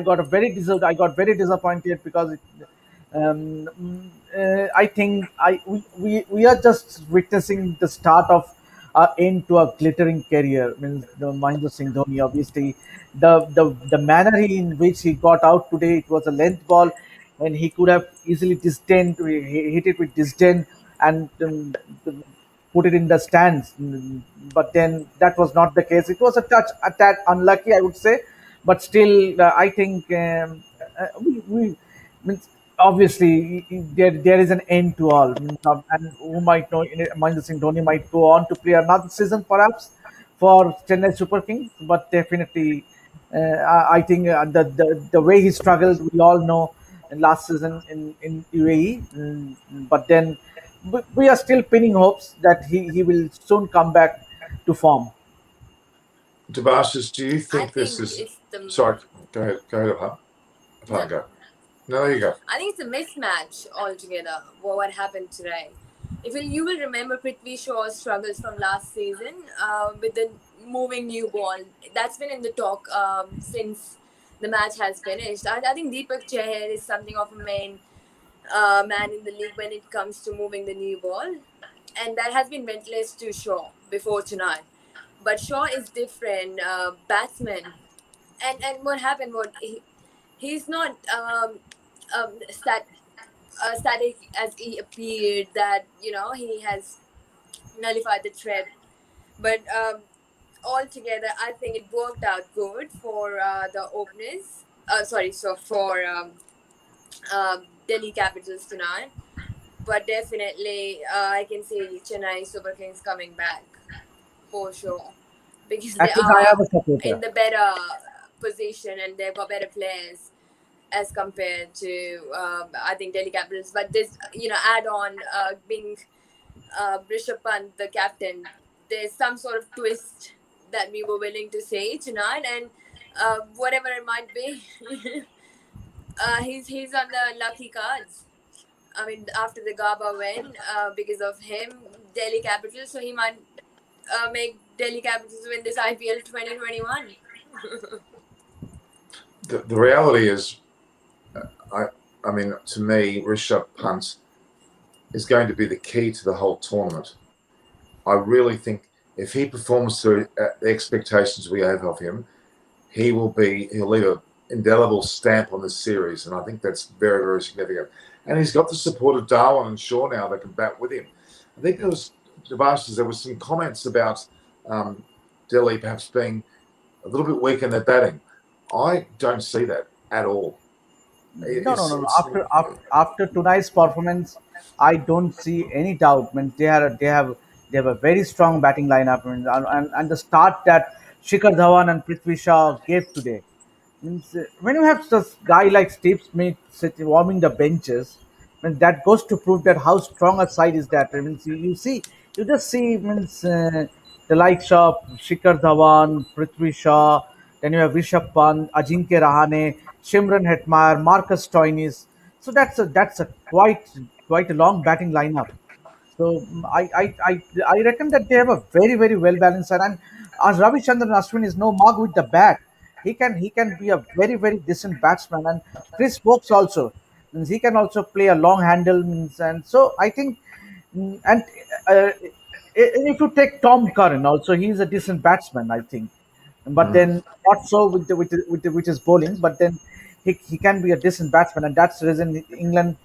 Speaker 1: got very disappointed because I think we are just witnessing the start of end to a glittering career. Means the Mahendra Singh Dhoni, obviously, the manner in which he got out today, it was a length ball, and he could have easily disdained, he hit it with disdain, and put it in the stands. But then that was not the case. It was a tad unlucky, I would say, but still, I think we means obviously there is an end to all. And who might know, Mahendra Singh Dhoni might go on to play another season perhaps for Chennai Super Kings, but definitely I think the way he struggled, we all know in last season in UAE. But then we are still pinning hopes that he will soon come back to form.
Speaker 2: Debashis, do you
Speaker 3: I
Speaker 2: think this
Speaker 3: think
Speaker 2: is?
Speaker 3: it's the
Speaker 2: Sorry, go ahead. Go ahead, Apart.
Speaker 3: no,
Speaker 2: Apart, go. No, there you go.
Speaker 3: I think it's a mismatch altogether. What happened today? If you will remember Prithvi Shaw's struggles from last season with the moving new ball, that's been in the talk since the match has finished. I think Deepak Chahar is something of a main man in the league when it comes to moving the new ball, and that has been ventilated to Shaw before tonight. But Shaw is different batsman, and what happened? He's not static as he appeared. That he has nullified the threat, but altogether, I think it worked out good for the openers. Sorry, so for Delhi Capitals tonight. But definitely, I can see Chennai Super Kings coming back for sure because they
Speaker 1: Actually, I
Speaker 3: are
Speaker 1: have a
Speaker 3: in
Speaker 1: supporter.
Speaker 3: the better position and they've got better players as compared to I think Delhi Capitals. But this, add on being Rishabh Pant the captain, there's some sort of twist that we were willing to say tonight, and whatever it might be, he's on the lucky cards. I mean, after the Gaba win, because of him, Delhi Capitals, so he might make Delhi Capitals win this IPL 2021.
Speaker 2: The reality is, I mean, to me, Rishabh Pant is going to be the key to the whole tournament. I really think if he performs to the expectations we have of him, he'll leave an indelible stamp on this series, and I think that's very, very significant. And he's got the support of Darwin and Shaw now that can bat with him. I think there was some comments about Delhi perhaps being a little bit weak in their batting. I don't see that at all.
Speaker 1: No, no, no, no. After tonight's performance, I don't see any doubt. I mean, they have a very strong batting lineup. I mean, and the start that Shikhar Dhawan and Prithvi Shaw gave today means when you have such guy like Steve Smith warming the benches, and that goes to prove that how strong a side is that. I mean, you just see means the likes of Shikhar Dhawan, Prithvi Shaw, then you have Rishabh Pant, Ajinkya Rahane, Shimran Hetmeyer, Marcus Stoinis. So that's a quite a long batting lineup. So I reckon that they have a very very well balanced side. And as Ravichandran Ashwin is no mug with the bat, he can be a very very decent batsman. And Chris Wokes also means he can also play a long handle means. And so I think and if you take Tom Curran also, he's a decent batsman I think, but
Speaker 2: Mm.
Speaker 1: then not so with his bowling. But then he can be a decent batsman, and that's the reason England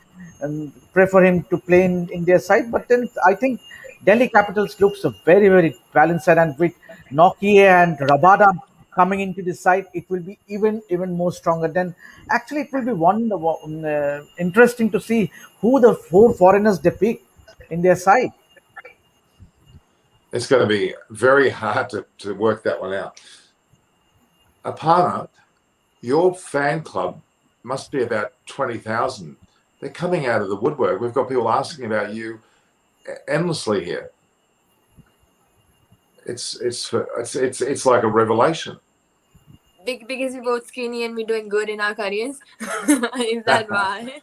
Speaker 1: prefer him to play in their side. But then I think Delhi Capitals looks a very very balanced side, and with Nokia and Rabada coming into the side, it will be even more stronger. Then actually it will be interesting to see who the four foreigners they pick in their side.
Speaker 2: It's going to be very hard to work that one out. Aparna, your fan club must be about 20,000. They're coming out of the woodwork. We've got people asking about you endlessly here. It's like a revelation.
Speaker 3: Because we're both skinny and we're doing good in our careers. Is that why?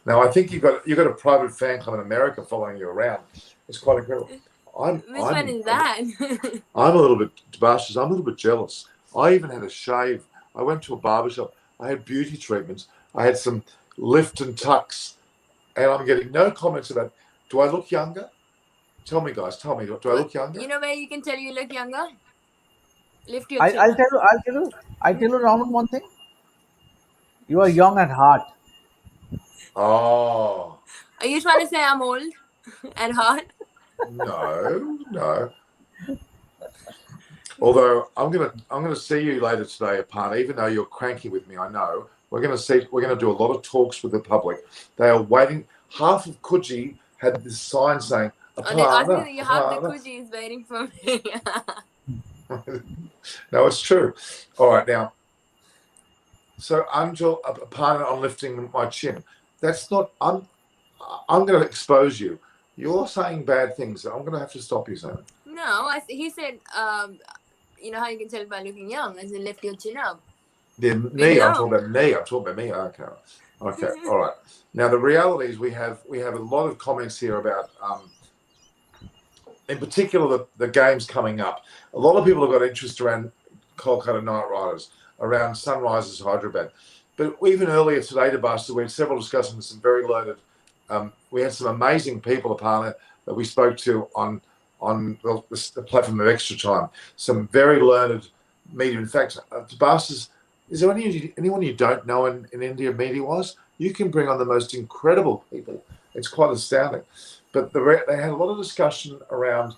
Speaker 2: Now I think you've got a private fan club in America following you around. It's quite incredible.
Speaker 3: Which one is that?
Speaker 2: I'm a little bit, Sebastian, I'm a little bit jealous. I even had a shave. I went to a barbershop. I had beauty treatments. I had some lift and tucks, and I'm getting no comments about. Do I look younger? Tell me, guys. Tell me. Do I look younger?
Speaker 3: You know where you can tell you look younger? Lift your
Speaker 1: I,
Speaker 3: chin.
Speaker 1: I'll tell you, Rahman, one thing. You are young at heart.
Speaker 2: Oh
Speaker 3: Are you trying to say I'm old and hot?
Speaker 2: no. Although I'm gonna see you later today, Aparna. Even though you're cranky with me, I know we're gonna do a lot of talks with the public. They are waiting. Half of Coogee had this sign saying
Speaker 3: Oh, they're asking
Speaker 2: Aparna.
Speaker 3: that you have the
Speaker 2: Aparna.
Speaker 3: Kuji is waiting for me.
Speaker 2: No, it's true. All right, now. So Anjal, Aparna, I'm lifting my chin. That's not. I'm going to expose you. You're saying bad things. I'm going to have to stop you, Simon.
Speaker 3: No, he said, you know how you can tell by looking young, as in lift your chin up.
Speaker 2: Yeah,
Speaker 3: We
Speaker 2: me. I'm talking
Speaker 3: know.
Speaker 2: about me. I'm talking about me. Okay, okay, all right. Now the reality is we have a lot of comments here about, in particular, the games coming up. A lot of people have got interest around Kolkata Knight Riders, around Sunrisers Hyderabad. But even earlier today, Tabasha, we had several discussions with some very learned. We had some amazing people, Apana, that we spoke to on the platform of Extra Time. Some very learned media. In fact, Tabasha's, is there anyone you don't know in India media-wise? You can bring on the most incredible people. It's quite astounding. But they had a lot of discussion around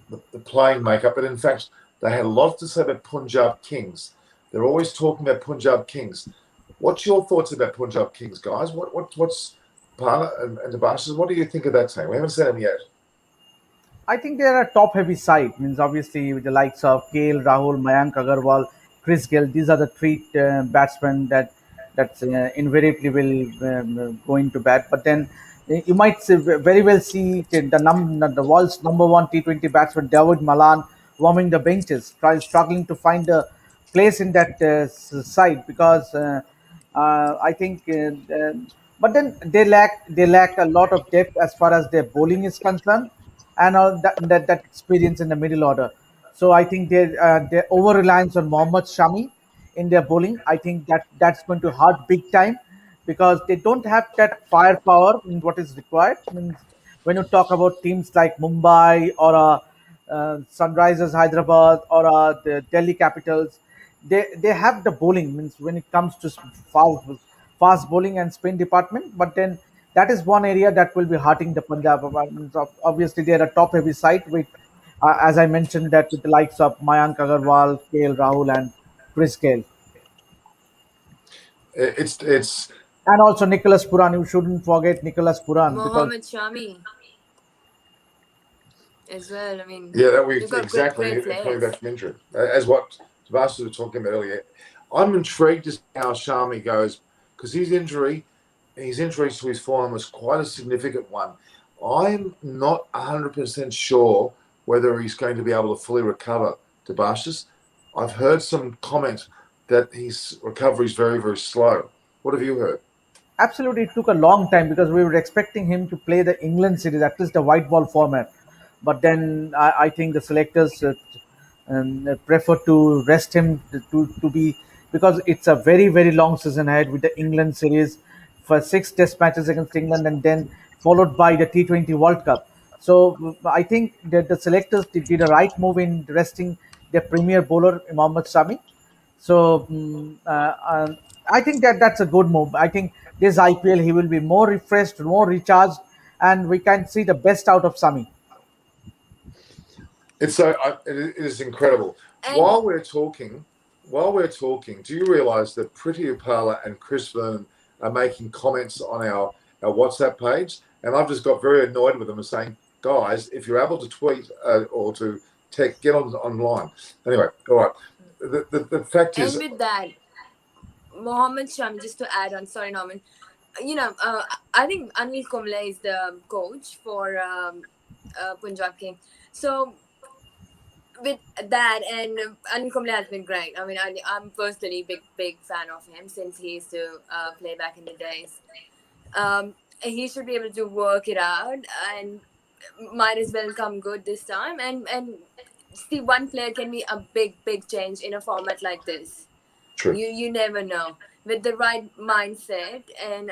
Speaker 2: the playing makeup, but in fact, they had a lot to say about Punjab Kings. They're always talking about Punjab Kings. What's your thoughts about Punjab Kings, guys? What's Parla and Tabashas? What do you think of that team? We haven't said them yet.
Speaker 1: I think they are a top-heavy side. Means obviously with the likes of KL Rahul, Mayank Agarwal, Chris Gill. These are the three batsmen that invariably will go into bat. But then you might very well see the world's number one T20 batsman David Malan warming the benches, struggling to find a place in that side because I think. But then they lack a lot of depth as far as their bowling is concerned and all that experience in the middle order. So I think their over reliance on Mohammad Shami in their bowling. I think that's going to hurt big time because they don't have that firepower in what is required. Means when you talk about teams like Mumbai or Sunrisers Hyderabad or the Delhi Capitals, they have the bowling. Means when it comes to fast bowling and spin department, but then that is one area that will be hurting the Punjab. Obviously, they are a top heavy side with, as I mentioned, that with the likes of Mayank Agarwal, KL Rahul, and Chris Gale,
Speaker 2: It's
Speaker 1: and also Nicholas Puran. You shouldn't forget Nicholas Puran because
Speaker 3: Mohammed Shami as well. I mean,
Speaker 2: yeah, that we
Speaker 3: we've got great,
Speaker 2: exactly
Speaker 3: great
Speaker 2: coming back
Speaker 3: players.
Speaker 2: from injury, as what Tabasha was talking about earlier. I'm intrigued to see how Shami goes because his injury to his forearm was quite a significant one. I'm not 100% sure whether he's going to be able to fully recover, Tabashas. I've heard some comments that his recovery is very, very slow. What have you heard?
Speaker 1: absolutely it took a long time because we were expecting him to play the England series, at least the white ball format. But then I think the selectors prefer to rest him to be because it's a very very long season ahead with the England series for six test matches against England and then followed by the T20 World Cup. So I think that the selectors did a right move in resting their premier bowler Mohammad Sami. So I think that's a good move. I think this IPL he will be more refreshed, more recharged, and we can see the best out of Sami.
Speaker 2: It's so it is incredible.
Speaker 3: And
Speaker 2: While we're talking, do you realise that Pretty Upala and Chris Vernon are making comments on our WhatsApp page? And I've just got very annoyed with them and saying, guys, if you're able to tweet or to tech, get online. Anyway, all right. The fact is,
Speaker 3: with that, Mohammed Shami, just to add on, sorry, Norman. You know, I think Anil Kumble is the coach for Punjab King. So with that, and Anil Kumble has been great. I mean, I'm personally big fan of him since he used to play back in the days. He should be able to work it out and might as well come good this time. And see, one player can be a big change in a format like this.
Speaker 2: true.
Speaker 3: You never know with the right mindset and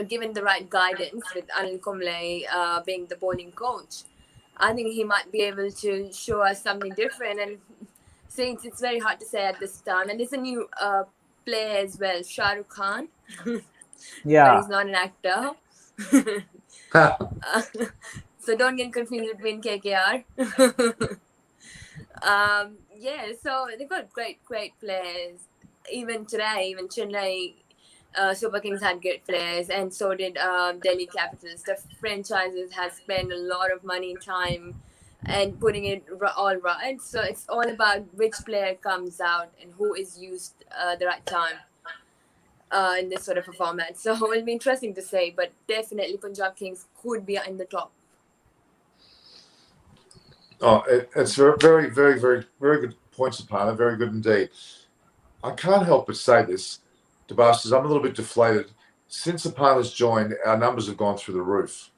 Speaker 3: given the right guidance with Anil Kumble being the bowling coach. I think he might be able to show us something different. And see, it's very hard to say at this time. And there's a new player as well, Shah Rukh Khan, but
Speaker 1: Yeah,
Speaker 3: he's not an actor. So don't get confused between KKR. Yeah, so they've got great players. Even today, even Chennai Super Kings had great players, and so did Delhi Capitals. The franchises has spent a lot of money and time and putting it all right. So it's all about which player comes out and who is used the right time in this sort of a format. So it'll be interesting to say, but definitely Punjab Kings could be in the top.
Speaker 2: Oh, it's very, very, very, very good points, Apana. Very good indeed. I can't help but say this, Debastas, I'm a little bit deflated. Since Apana's joined, our numbers have gone through the roof.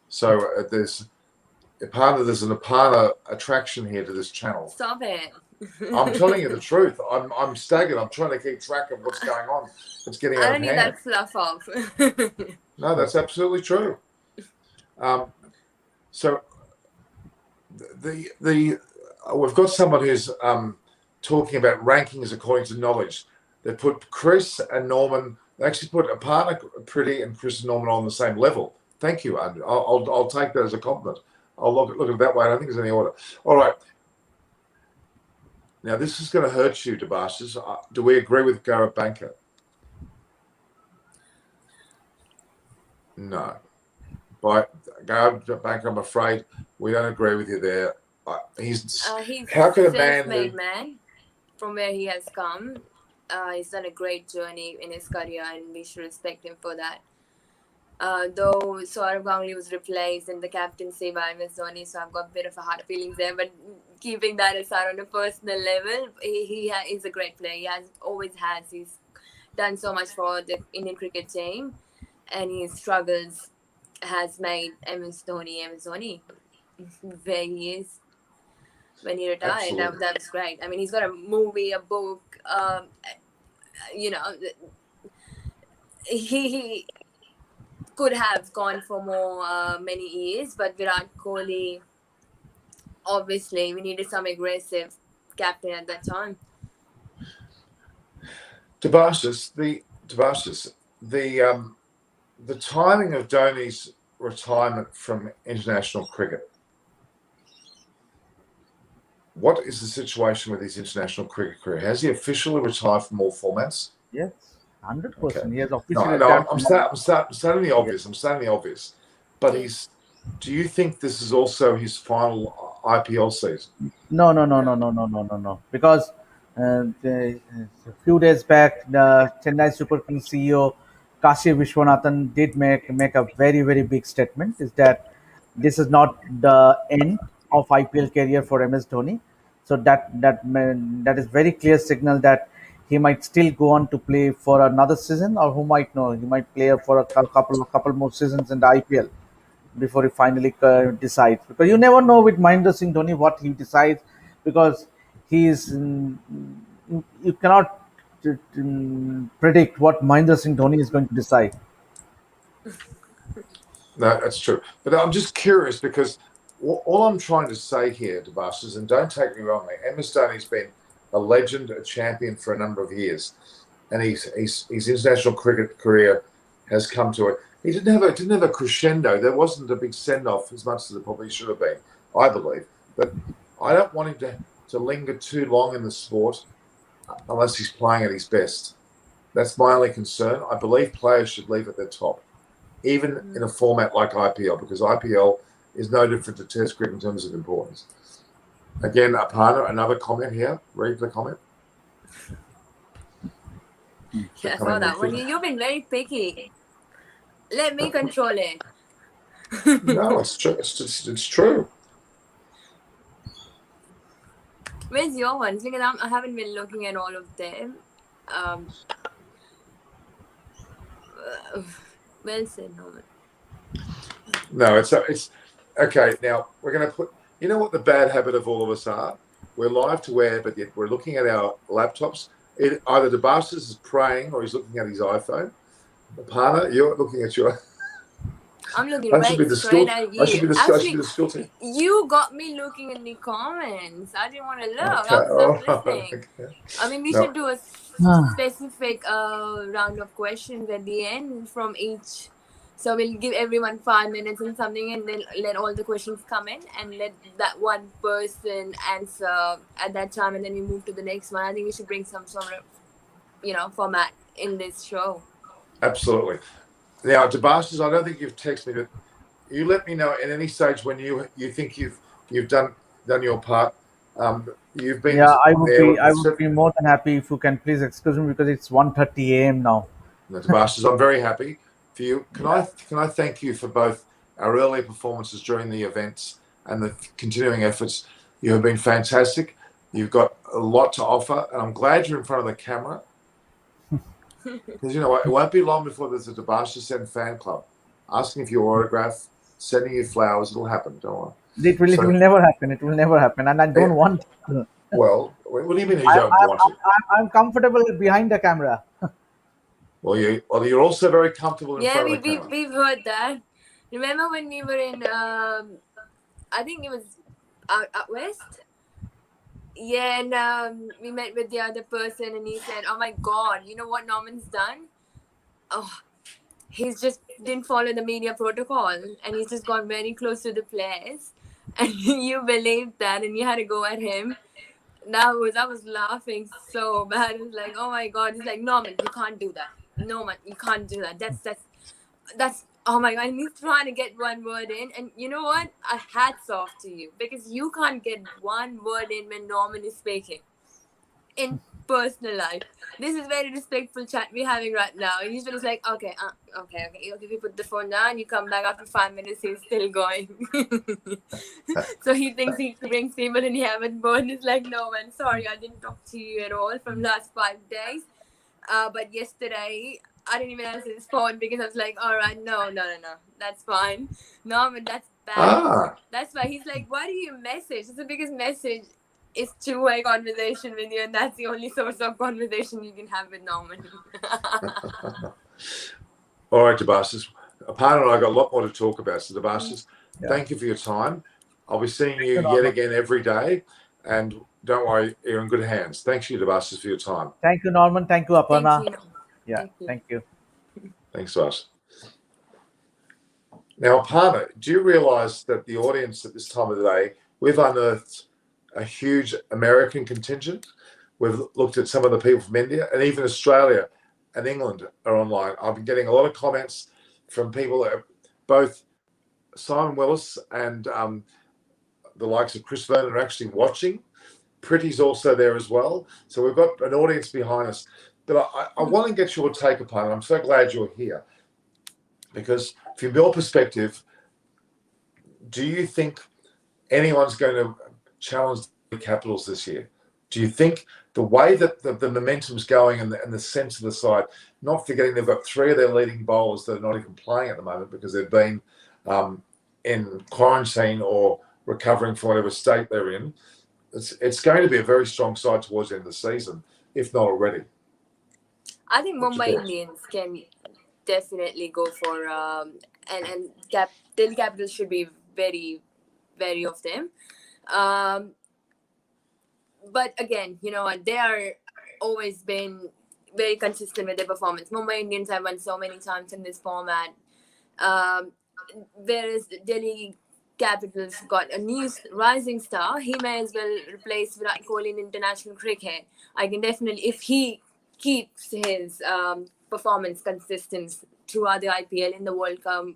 Speaker 2: So there's an Apana attraction here to this channel.
Speaker 3: Stop it.
Speaker 2: I'm telling you the truth. I'm staggered. I'm trying to keep track of what's going on. It's getting out
Speaker 3: I
Speaker 2: of
Speaker 3: don't need
Speaker 2: hand.
Speaker 3: that fluff off.
Speaker 2: No, that's absolutely true. So we've got someone who's talking about rankings according to knowledge. They put Chris and Norman. They actually put Apana Pretty and Chris and Norman on the same level. Thank you, Andrew. I'll take that as a compliment. I'll look at it that way. I don't think there's any order. All right. Now this is going to hurt you, Debastas. Do we agree with Gareth Banker? No. By Gareth Banker, I'm afraid we don't agree with you there. He's
Speaker 3: how can a self-made man from where he has come. He's done a great journey in his career, and we should respect him for that. Though Saurav Ganguly was replaced in the captaincy by MS Dhoni, so I've got a bit of a hard feelings there. But keeping that aside, on a personal level, he's a great player. He's done so much for the Indian cricket team, and his struggles has made MS Dhoni where he is when he retired. That was great. I mean, he's got a movie, a book. He could have gone for more many years, but Virat Kohli, obviously, we needed some aggressive captain at that time.
Speaker 2: Debastas, the timing of Dhoni's retirement from international cricket. What is the situation with his international cricket career? Has he officially retired from all formats?
Speaker 1: Yes, 100%. Okay. He has officially.
Speaker 2: I'm stating the obvious. Yes. I'm stating the obvious. But do you think this is also his final IPL season?
Speaker 1: No. Because a few days back, the Chennai Super Kings CEO Kashi Vishwanathan did make a very, very big statement. Is that this is not the end of IPL career for MS Dhoni. So that is very clear signal that he might still go on to play for another season, or who might know, he might play for a couple more seasons in the IPL before he finally decides. Because you never know with Mahendra Singh Dhoni what he decides, because you cannot predict what Mahendra Singh Dhoni is going to decide.
Speaker 2: No, that's true. But I'm just curious because all I'm trying to say here, Debastas, and don't take me wrongly, MS Dhoni's been a legend, a champion for a number of years, and his international cricket career has come to it. He didn't have a crescendo. There wasn't a big send off as much as it probably should have been, I believe. But I don't want him to linger too long in the sport unless he's playing at his best. That's my only concern. I believe players should leave at their top, even in a format like IPL, because IPL is no different to Test cricket in terms of importance. Again, Apana, another comment here. Read the comment.
Speaker 3: Yeah, I saw that one. You've been very picky. Let me control it.
Speaker 2: No, it's true. It's true.
Speaker 3: Where's your ones? Because I haven't been looking at all of them. Well said, Norman.
Speaker 2: No, it's okay. Now we're going to put. You know what the bad habit of all of us are? We're live to air, but yet we're looking at our laptops. Either Debastas is praying or he's looking at his iPhone. Apana, you're looking at your.
Speaker 3: I'm looking right straight at you.
Speaker 2: I should be the school team.
Speaker 3: You got me looking in the comments. I didn't want to look. I was listening. Okay. I mean, we should do a specific round of questions at the end from each. So we'll give everyone 5 minutes and something, and then let all the questions come in, and let that one person answer at that time, and then we move to the next one. I think we should bring some sort of, format in this show.
Speaker 2: Absolutely. Now, Debastas, I don't think you've texted me, but you let me know at any stage when you think you've done your part. You've been.
Speaker 1: Yeah, I would be more than happy if you can please excuse me, because it's 1:30 a.m. now.
Speaker 2: No, Debastas, I'm very happy for you. Can I thank you for both our earlier performances during the events and the continuing efforts. You have been fantastic. You've got a lot to offer, and I'm glad you're in front of the camera. Because you know what, it won't be long before there's a Dabasha Sen fan club asking if your autograph, sending you flowers. It'll happen, don't worry.
Speaker 1: It will never happen. It will never happen, and I don't want.
Speaker 2: Well, what do you mean you
Speaker 1: I,
Speaker 2: don't want it?
Speaker 1: I'm comfortable behind the camera.
Speaker 2: Well, you're also very comfortable in
Speaker 3: Yeah,
Speaker 2: front of the camera.
Speaker 3: we've heard that. Remember when we were in, I think it was out west? Yeah, and we met with the other person, and he said, "Oh my God, you know what Norman's done? Oh, he's just didn't follow the media protocol, and he's just got very close to the players." And you believed that, and you had to go at him. I was laughing so bad. It was like, oh my God. He's like, Norman, you can't do that. Norman, you can't do that. That's oh my God. And he's trying to get one word in. And you know what? Hats off to you, because you can't get one word in when Norman is speaking in personal life. This is very respectful chat we're having right now. Usually it's like, okay, we put the phone down, you come back after 5 minutes, he's still going. So he thinks he brings people and he haven't born. It's like, no man, sorry, I didn't talk to you at all from last 5 days. But yesterday I didn't even answer his phone because I was like, all right, no, that's fine. No, but that's bad. That's why he's like, why do you message? It's the biggest message. It's two-way conversation with you, and that's the only source of conversation you can have with Norman.
Speaker 2: All right, Dabashis. Pant and I got a lot more to talk about. So, Dabashis, thank you for your time. I'll be seeing you yet again every day, and don't worry, you're in good hands. Thanks you, Dabashis, for your time.
Speaker 1: Thank you, Norman. Thank you, Aparna.
Speaker 3: Thank you.
Speaker 1: Yeah, thank you.
Speaker 2: Thanks, Dabashis. Now, Aparna, do you realise that the audience at this time of the day, we've unearthed a huge American contingent. We've looked at some of the people from India, and even Australia and England are online. I've been getting a lot of comments from people, both Simon Willis and the likes of Chris Vernon are actually watching. Pretty's also there as well. So we've got an audience behind us. But I want to get your take upon it. I'm so glad you're here. Because from your perspective, do you think anyone's going to challenge the Capitals this year? Do you think the way that the momentum's going and the sense of the side, not forgetting they've got 3 of their leading bowlers that are not even playing at the moment because they've been in quarantine or recovering from whatever state they're in, it's going to be a very strong side towards the end of the season, if not already.
Speaker 3: I think Mumbai Indians can definitely go for and Delhi Capitals should be very, very of them. But again, you know what? They are always been very consistent with their performance. Mumbai Indians have won so many times in this format. Whereas Delhi Capitals got a new rising star. He may as well replace Virat Kohli in international cricket. I can definitely, if he keeps his performance consistent throughout the IPL in the World Cup,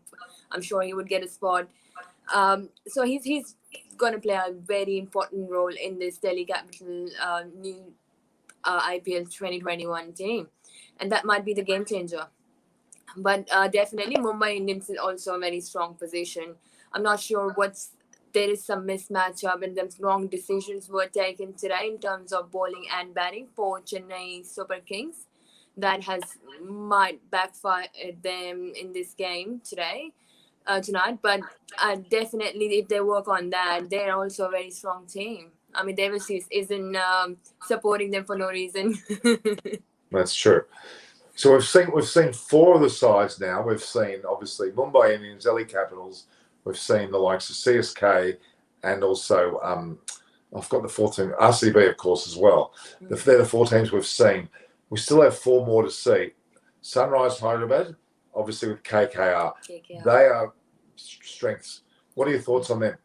Speaker 3: I'm sure he would get a spot. So he's going to play a very important role in this Delhi Capital new IPL 2021 team, and that might be the game changer. But definitely Mumbai Indians is also a very strong position. I'm not sure there is some mismatch up and some wrong decisions were taken today in terms of bowling and batting for Chennai Super Kings. That might backfire them in this game tonight. But definitely, if they work on that, they're also a very strong team. I mean, Davis isn't supporting them for no reason.
Speaker 2: That's true. So we've seen 4 of the sides now. We've seen obviously Mumbai Indians, Delhi Capitals. We've seen the likes of CSK and also I've got the 4th team, RCB of course as well. They're the 4 teams we've seen. We still have 4 more to see. Sunrise Hyderabad, obviously with KKR. They are strengths. What are your thoughts on them?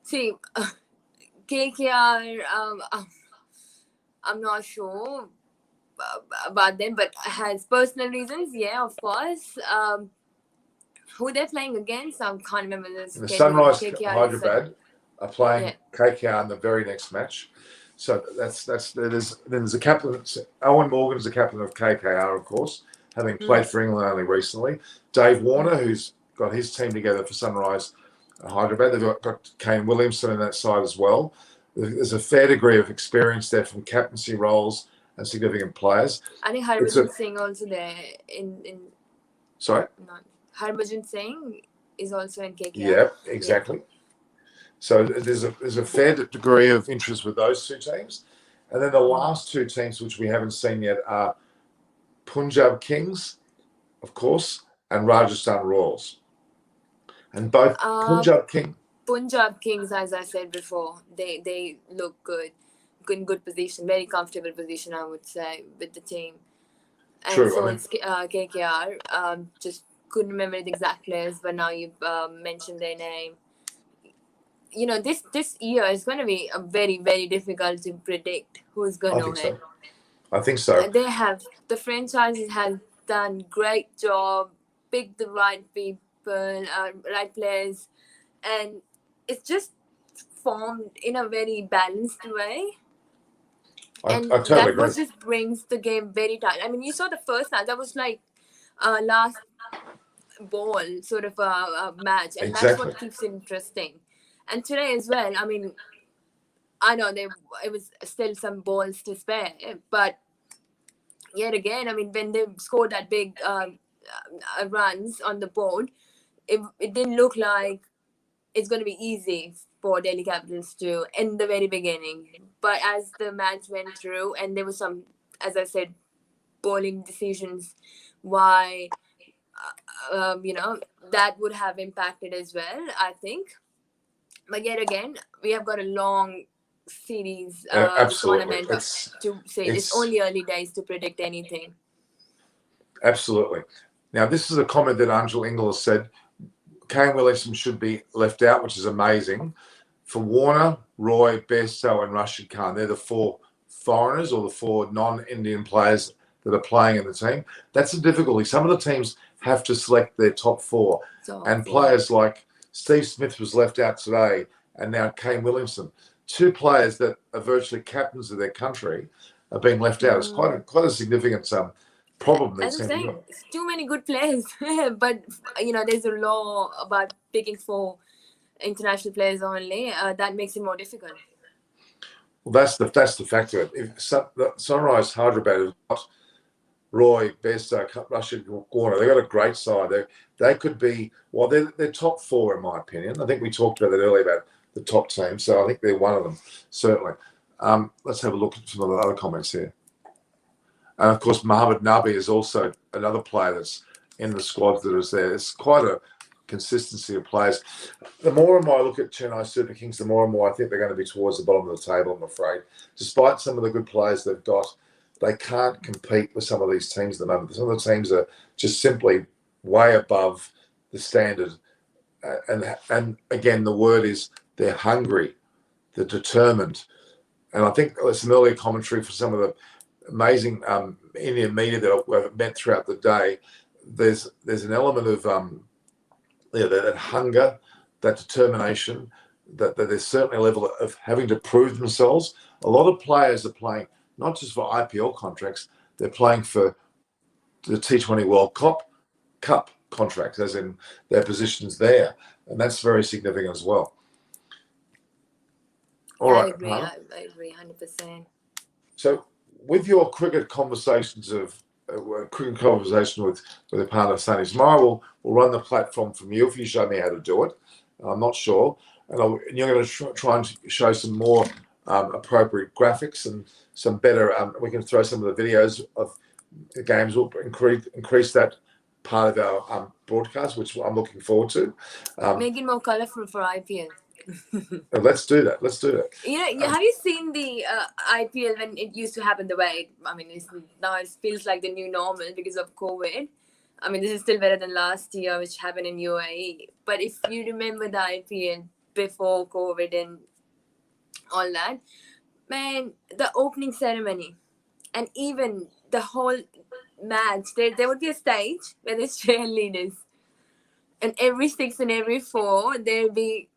Speaker 3: See, KKR, I'm not sure about them, but has personal reasons. Yeah, of course. Who they're playing against? I can't remember this.
Speaker 2: The Sunrise Hyderabad are playing KKR in the very next match. So there's a captain. Owen Morgan is the captain of KKR, of course, having played for England only recently. Dave Warner, who's got his team together for Sunrise Hyderabad. They've got Kane Williamson in that side as well. There's a fair degree of experience there from captaincy roles and significant players.
Speaker 3: I think Harbhajan Singh also there in.
Speaker 2: Sorry?
Speaker 3: Not Harbhajan Singh is also in KKR.
Speaker 2: Yeah, exactly. Yeah. So there's a fair degree of interest with those two teams. And then the last two teams, which we haven't seen yet, are Punjab Kings, of course, and Rajasthan Royals. And both Punjab
Speaker 3: Kings, as I said before, they look good. In good position, very comfortable position, I would say, with the team. And
Speaker 2: true,
Speaker 3: so it's KKR. Just couldn't remember the exact players, but now you've mentioned their name. You know, this year is going to be a very, very difficult to predict who's going to win.
Speaker 2: I think so.
Speaker 3: The franchises has done great job, picked the right people, right players, and it's just formed in a very balanced way.
Speaker 2: I totally agree.
Speaker 3: That just brings the game very tight. I mean, you saw the first match. That was like last ball sort of a match, and that's what keeps it interesting. And today as well. I mean, I know it was still some balls to spare, but yet again, I mean, when they scored that big runs on the board, it didn't look like it's going to be easy for Delhi Capitals to in the very beginning. But as the match went through, and there was some, as I said, bowling decisions, why, that would have impacted as well, I think. But yet again, we have got a long series tournament to say. It's only early days to predict anything.
Speaker 2: Absolutely. Now, this is a comment that Angel Ingles said. Kane Williamson should be left out, which is amazing. For Warner, Roy, Bairstow, and Rashid Khan, they're the four foreigners or the four non-Indian players that are playing in the team. That's the difficulty. Some of the teams have to select their top four. Players like Steve Smith was left out today, and now Kane Williamson. Two players that are virtually captains of their country are being left out. It's quite a significant problem.
Speaker 3: As I'm saying, it's too many good players. But, there's a law about picking four international players only. That makes it more difficult.
Speaker 2: Well, that's the fact of it. If Sunrise Hyderabad has got Roy, Bairstow, Rashid, Warner, they've got a great side. They could be, they're top four in my opinion. I think we talked about that earlier about the top team, so I think they're one of them, certainly. Let's have a look at some of the other comments here. And of course, Mohammad Nabi is also another player that's in the squad that is there. It's quite a consistency of players. The more and more I look at Chennai Super Kings, the more and more I think they're going to be towards the bottom of the table, I'm afraid. Despite some of the good players they've got, they can't compete with some of these teams at the moment. Some of the teams are just simply way above the standard. And again, the word is they're hungry, they're determined. And I think there's some earlier commentary for some of the amazing Indian media that I've met throughout the day. There's an element of that hunger, that determination, that there's certainly a level of having to prove themselves. A lot of players are playing not just for IPL contracts, they're playing for the T20 World Cup contracts, as in their positions there. And that's very significant as well. All right.
Speaker 3: I agree 100%.
Speaker 2: So with your cricket conversations with the partner Sunny, tomorrow we'll run the platform from you if you show me how to do it. I'm not sure. And you're going to try and show some more appropriate graphics and some better, we can throw some of the videos of the games. Will increase that part of our broadcast, which I'm looking forward to.
Speaker 3: Make it more colourful for IPL.
Speaker 2: Let's do that.
Speaker 3: Have you seen the IPL when it used to happen the way? Now it feels like the new normal because of COVID. I mean, this is still better than last year, which happened in UAE. But if you remember the IPL before COVID and all that, man, the opening ceremony and even the whole match, there would be a stage where there's cheerleaders, and every 6 and every 4 there'll be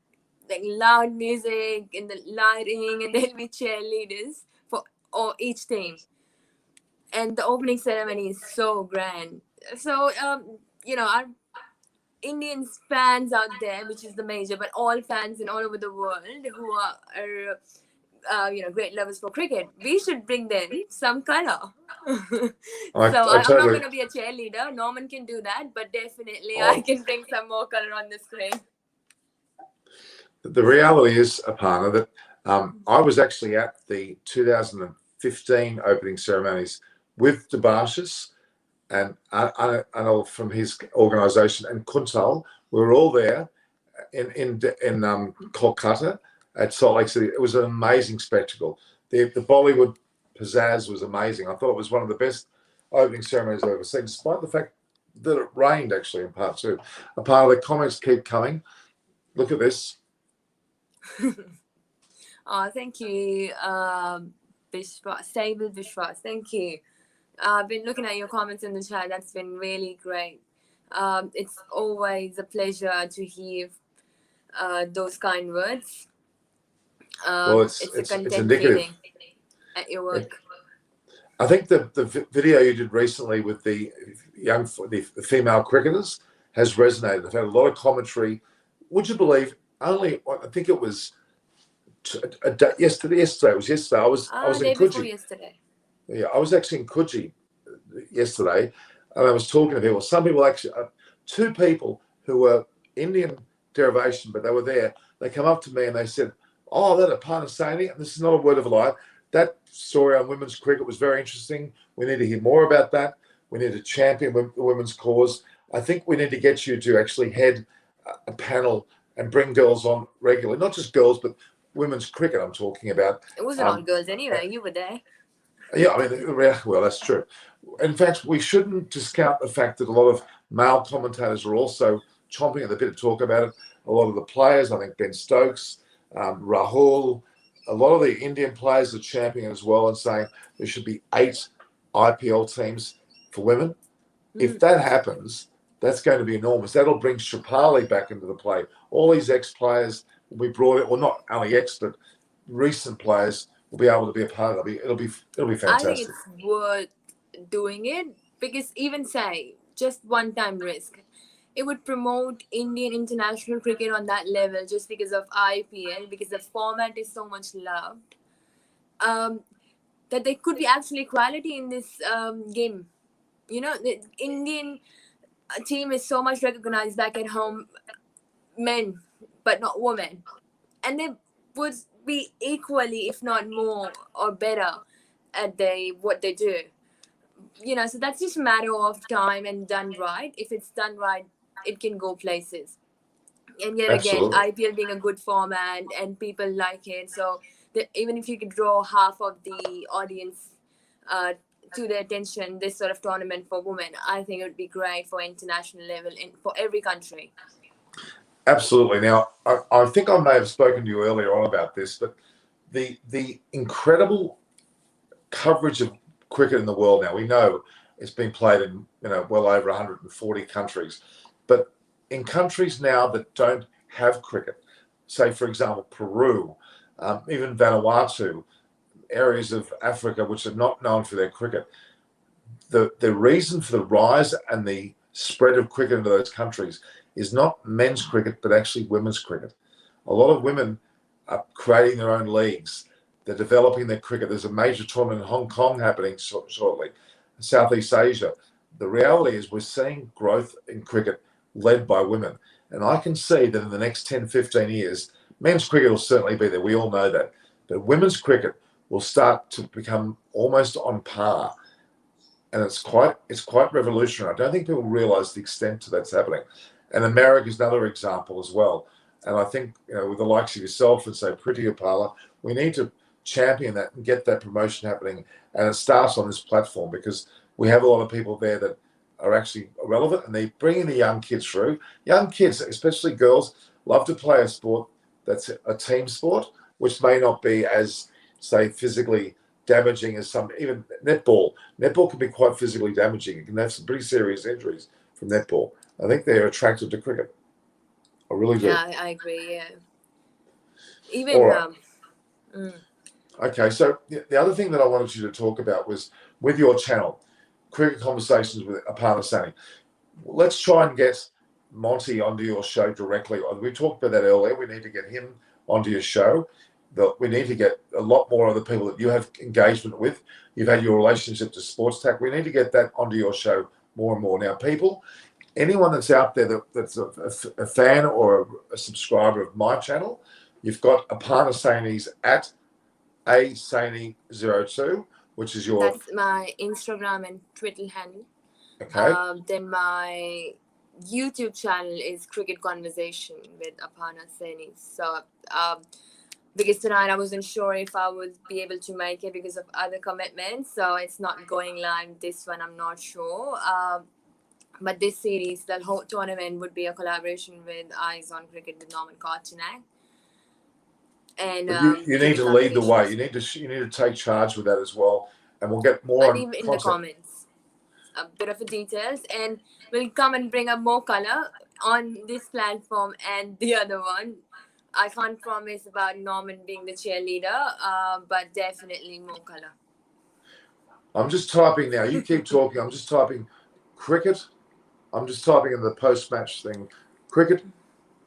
Speaker 3: like loud music and the lighting, and there'll be cheerleaders for each team. And the opening ceremony is so grand. So Indians fans out there, which is the major, but all fans in all over the world who are great lovers for cricket, we should bring them some color. So
Speaker 2: I
Speaker 3: I'm not
Speaker 2: totally.
Speaker 3: going to be a cheerleader. Norman can do that, but definitely I
Speaker 2: Oh,
Speaker 3: can bring some more color on the screen.
Speaker 2: the reality is, Aparna, that I was actually at the 2015 opening ceremonies with Debashis and Anil from his organisation and Kuntal. We were all there in Kolkata at Salt Lake City. It was an amazing spectacle. The Bollywood pizzazz was amazing. I thought it was one of the best opening ceremonies I've ever seen, despite the fact that it rained actually in part two. A part of the comments keep coming. Look at this.
Speaker 3: Oh, thank you, Vishwas, Stable Vishwas. Thank you. I've been looking at your comments in the chat. That's been really great. It's always a pleasure to hear those kind words.
Speaker 2: Well,
Speaker 3: It's a
Speaker 2: it's
Speaker 3: content
Speaker 2: indicative.
Speaker 3: feeling at your work.
Speaker 2: I think the video you did recently with the female cricketers has resonated. I've had a lot of commentary. Would you believe only? I think it was yesterday. Yesterday it was yesterday. I was in
Speaker 3: Day before
Speaker 2: Coogee.
Speaker 3: yesterday.
Speaker 2: Yeah, I was actually in Coogee yesterday, and I was talking to people. Some people actually, two people who were Indian derivation, but they were there. They come up to me and they said, "Oh, that Aparna, and this is not a word of a lie. That story on women's cricket was very interesting. We need to hear more about that. We need to champion the women's cause. I think we need to get you to actually head a panel and bring girls on regularly, not just girls, but women's cricket. I'm talking about."
Speaker 3: It wasn't all girls anyway. You were there.
Speaker 2: Yeah, I mean, well, that's true. In fact, we shouldn't discount the fact that a lot of male commentators are also chomping at the bit to talk about it. A lot of the players, I think Ben Stokes, Rahul, a lot of the Indian players are championing as well and saying there should be 8 IPL teams for women. If that happens, that's going to be enormous. That'll bring Shapali back into the play. All these ex-players will be brought in, well, not only ex, but recent players will be able to be a part of it. It'll be fantastic.
Speaker 3: I think it's worth doing it because even say just one-time risk, it would promote Indian international cricket on that level just because of IPL, because the format is so much loved. That there could be actually equality in this game. You know, the Indian team is so much recognized back at home, men, but not women. And they would be equally, if not more or better, at what they do. You know, so that's just a matter of time and done right. If it's done right, it can go places. And yet again,
Speaker 2: Absolutely.
Speaker 3: IPL being a good format and people like it, so even if you could draw half of the audience to their attention, this sort of tournament for women, I think it would be great for international level for every country.
Speaker 2: Absolutely. Now, I think I may have spoken to you earlier on about this, but the incredible coverage of cricket in the world now, we know it's been played in well over 140 countries, but in countries now that don't have cricket, say for example Peru, even Vanuatu, areas of Africa which are not known for their cricket, the reason for the rise and the spread of cricket into those countries is not men's cricket but actually women's cricket. A lot of women are creating their own leagues. They're developing their cricket. There's a major tournament in Hong Kong happening shortly, Southeast Asia. The reality is we're seeing growth in cricket led by women. And I can see that in the next 10, 15 years, men's cricket will certainly be there. We all know that. But women's cricket will start to become almost on par. And it's quite revolutionary. I don't think people realise the extent to that's happening. And America is another example as well. And I think, with the likes of yourself and say Priti Apala, we need to champion that and get that promotion happening. And it starts on this platform because we have a lot of people there that are actually relevant and they're bringing the young kids through. Young kids, especially girls, love to play a sport that's a team sport, which may not be as, say, physically damaging as some, even netball. Netball can be quite physically damaging. You can have some pretty serious injuries from netball. I think they're attracted to cricket. I really do.
Speaker 3: Yeah, I agree. Yeah. Even.
Speaker 2: All right. Okay, so the other thing that I wanted you to talk about was with your channel, Cricket Conversations with Aparna Sani. Let's try and get Monty onto your show directly. We talked about that earlier. We need to get him onto your show. We need to get a lot more of the people that you have engagement with. You've had your relationship to Sports Tech. We need to get that onto your show more and more. Now, people, anyone that's out there that's a fan or a subscriber of my channel, you've got Aparna Saini's at asaini02, which is your...
Speaker 3: That's my Instagram and Twitter handle.
Speaker 2: Okay.
Speaker 3: Then my YouTube channel is Cricket Conversation with Aparna Saini. So, because tonight I wasn't sure if I would be able to make it because of other commitments. So it's not going live. This one, I'm not sure. But this series, the whole tournament, would be a collaboration with Eyes on Cricket with Norman Kortenak. And
Speaker 2: you need to lead the way. You need to take charge with that as well. And we'll get more.
Speaker 3: I'll leave in the comments a bit of the details, and we'll come and bring up more color on this platform and the other one. I can't promise about Norman being the cheerleader, but definitely more color.
Speaker 2: I'm just typing now. You keep talking. I'm just typing cricket. I'm just typing in the post-match thing. Cricket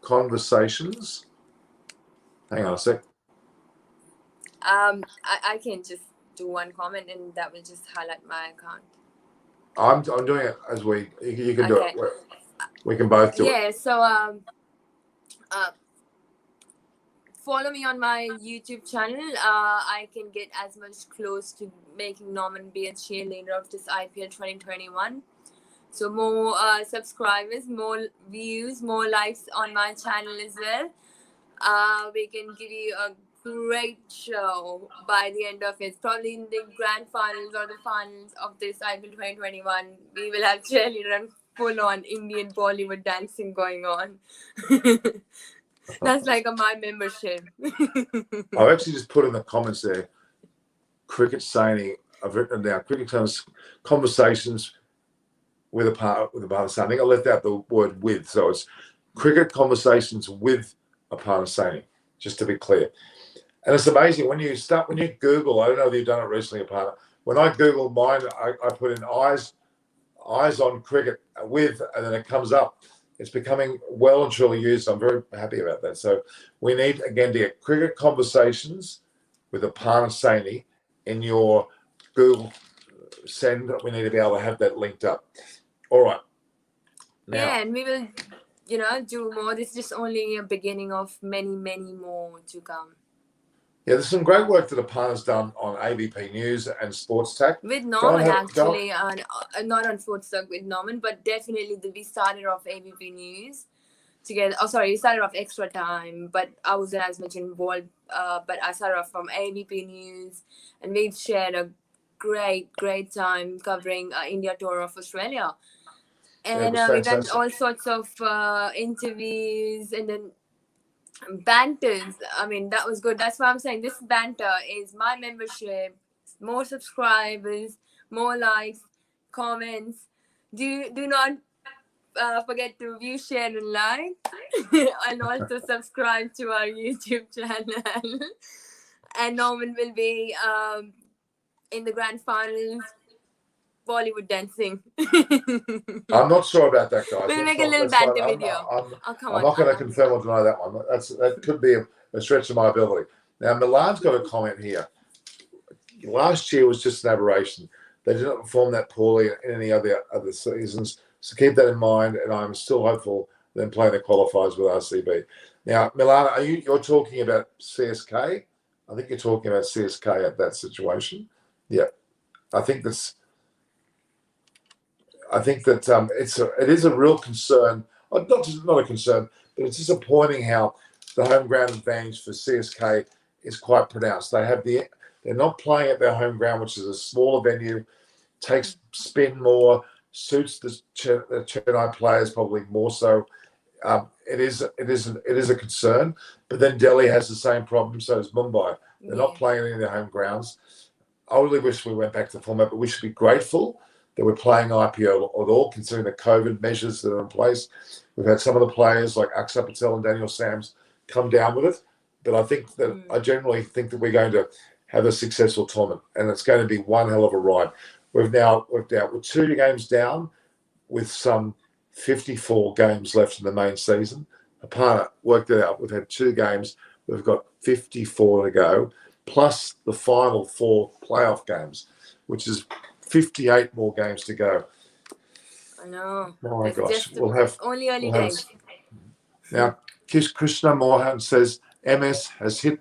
Speaker 2: conversations. Hang on a sec.
Speaker 3: I can just do one comment, and that will just highlight my account.
Speaker 2: I'm doing it as you can do it. We can both do it.
Speaker 3: Yeah. So follow me on my YouTube channel. I can get as much close to making Norman be a cheerleader of this IPL 2021. So more subscribers, more views, more likes on my channel as well. We can give you a great show by the end of it. Probably in the grand finals or the finals of this IPL 2021, we will have cheerleader and full-on Indian Bollywood dancing going on. That's like my membership.
Speaker 2: I've actually just put in the comments there, Cricket Saini. I've written down cricket conversations with a part I think I left out the word with, so it's cricket conversations with Aparna Saini, just to be clear. And it's amazing when you Google. I don't know if you've done it recently, Aparna. When I Google mine, I put in eyes on cricket with, and then it comes up. It's becoming well and truly used. I'm very happy about that. So we need, again, to get cricket conversations with Aparna Saini in your Google send. We need to be able to have that linked up. All right. Now,
Speaker 3: yeah, and we will, do more. This is just only a beginning of many, many more to come.
Speaker 2: Yeah, there's some great work that Aparna's done on ABP News and Sports Tech.
Speaker 3: With Norman, actually, not on Sports Tech with Norman, but definitely we started off ABP News together. Oh, sorry, we started off Extra Time, but I wasn't as much involved. But I started off from ABP News, and we've shared a great time covering India tour of Australia. And we done all sorts of interviews and then banters. I mean, that was good. That's why I'm saying this banter is my membership. More subscribers, more likes, comments. Do not forget to view, share, and like, and also subscribe to our YouTube channel. And Norman will be in the grand finals. Bollywood dancing.
Speaker 2: I'm not sure about that, guys.
Speaker 3: We'll make a little banter video.
Speaker 2: I'm not going to confirm or deny that one. That could be a stretch of my ability. Now, Milan's got a comment here. Last year was just an aberration. They did not perform that poorly in any other seasons. So keep that in mind, and I'm still hopeful them playing the qualifiers with RCB. Now, Milan, you're talking about CSK? I think you're talking about CSK at that situation. Yeah, I think that it is a real concern. Not a concern, but it's disappointing how the home ground advantage for CSK is quite pronounced. They're not playing at their home ground, which is a smaller venue, takes spin more, suits the Chennai players probably more so. It is a concern, but then Delhi has the same problem. So does Mumbai. They're not playing in their home grounds. I really wish we went back to the format, but we should be grateful that we're playing IPL at all, considering the COVID measures that are in place. We've had some of the players like Akshar Patel and Daniel Sams come down with it, but I generally think that we're going to have a successful tournament, and it's going to be one hell of a ride. We're 2 games down with some 54 games left in the main season. Apana worked it out. We've had 2 games. We've got 54 to go, plus the final 4 playoff games, which is 58 more games to go.
Speaker 3: I know.
Speaker 2: My
Speaker 3: It's
Speaker 2: gosh,
Speaker 3: just
Speaker 2: we'll have
Speaker 3: only early
Speaker 2: we'll have
Speaker 3: days.
Speaker 2: now. Krishna Mohan says MS has hit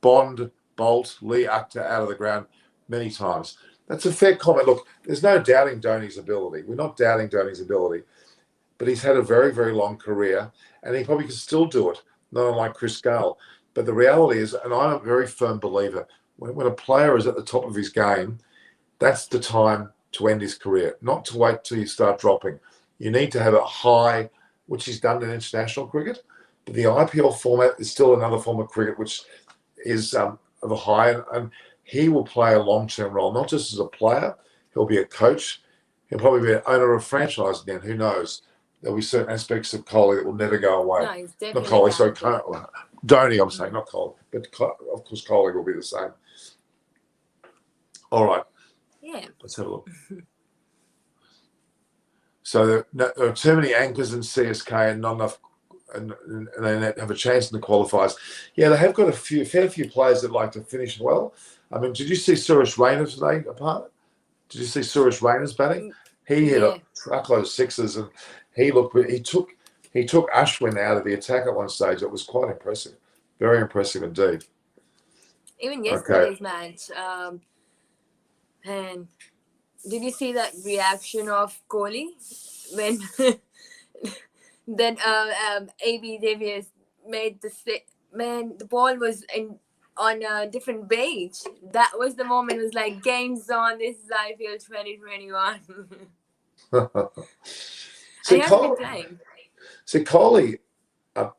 Speaker 2: Bond, Bolt, Lee Akhtar out of the ground many times. That's a fair comment. Look, there's no doubting Dhoni's ability. We're not doubting Dhoni's ability, but he's had a very, very long career, and he probably can still do it, not unlike Chris Gale. But the reality is, and I'm a very firm believer, when a player is at the top of his game, that's the time to end his career, not to wait till you start dropping. You need to have a high, which he's done in international cricket, but the IPL format is still another form of cricket which is of a high, and he will play a long-term role, not just as a player. He'll be a coach. He'll probably be an owner of a franchise again. Who knows? There'll be certain aspects of Kohli that will never go away.
Speaker 3: No, he's
Speaker 2: Not
Speaker 3: definitely
Speaker 2: Kohli, sorry,
Speaker 3: talented.
Speaker 2: Dhoni, I'm saying, not Kohli. But of course, Kohli will be the same. All right.
Speaker 3: Yeah.
Speaker 2: Let's have a look. So there are too many anchors in CSK and not enough, and they have a chance in the qualifiers. Yeah, they have got a fair few players that like to finish well. I mean, did you see Suresh Raina today? Apart? Did you see Suresh Raina's batting? He hit a truckload of sixes, and he took Ashwin out of the attack at one stage. It was quite impressive, very impressive indeed.
Speaker 3: Even yesterday's match, and did you see that reaction of Kohli when then AB de Villiers made the ball was on a different page. That was the moment. It was like, game's on. This is IPL 2021.
Speaker 2: See,
Speaker 3: and he hasn't been playing.
Speaker 2: Kohli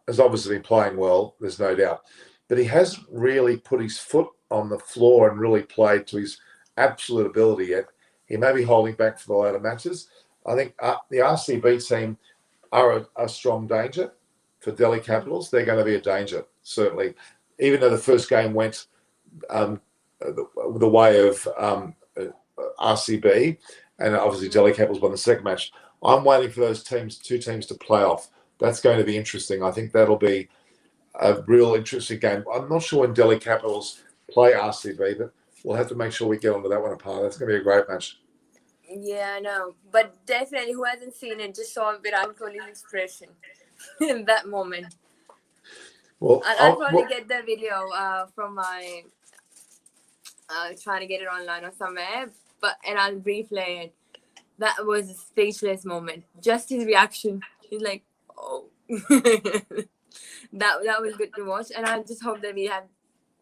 Speaker 2: has obviously been playing well, there's no doubt, but he hasn't really put his foot on the floor and really played to his absolute ability yet. He may be holding back for the later matches. I think the RCB team are a strong danger for Delhi Capitals. They're going to be a danger, certainly. Even though the first game went the way of RCB, and obviously Delhi Capitals won the second match, I'm waiting for those two teams to play off. That's going to be interesting. I think that'll be a real interesting game. I'm not sure when Delhi Capitals play RCB, but we'll have to make sure we get onto that one apart. That's going to be a great match.
Speaker 3: Yeah, I know. But definitely, who hasn't seen it just saw Virat Kohli's expression in that moment.
Speaker 2: Well,
Speaker 3: I'll probably get the video from my trying to get it online or somewhere, and I'll replay it. That was a speechless moment. Just his reaction. He's like, oh. that was good to watch, and I just hope that we have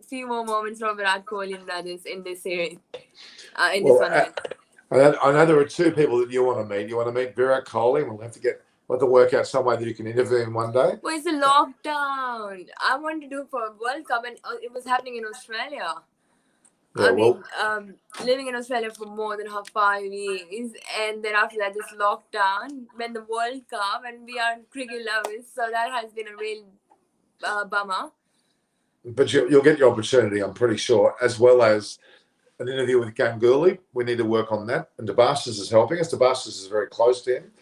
Speaker 3: a few more moments from Virat Kohli and others in this series, this tournament.
Speaker 2: I know there are 2 people that you want to meet. You want to meet Virat Kohli, and we'll have to work out some way that you can interview him one day.
Speaker 3: Well, it's a lockdown. I wanted to do it for a World Cup, and it was happening in Australia.
Speaker 2: Yeah,
Speaker 3: living in Australia for more than 5 years, and then after that, this lockdown, when the World Cup, and we are cricket lovers, so that has been a real bummer.
Speaker 2: But you'll get your opportunity, I'm pretty sure, as well as an interview with Ganguly. We need to work on that, and Debastis is helping us. Debastis is very close to him,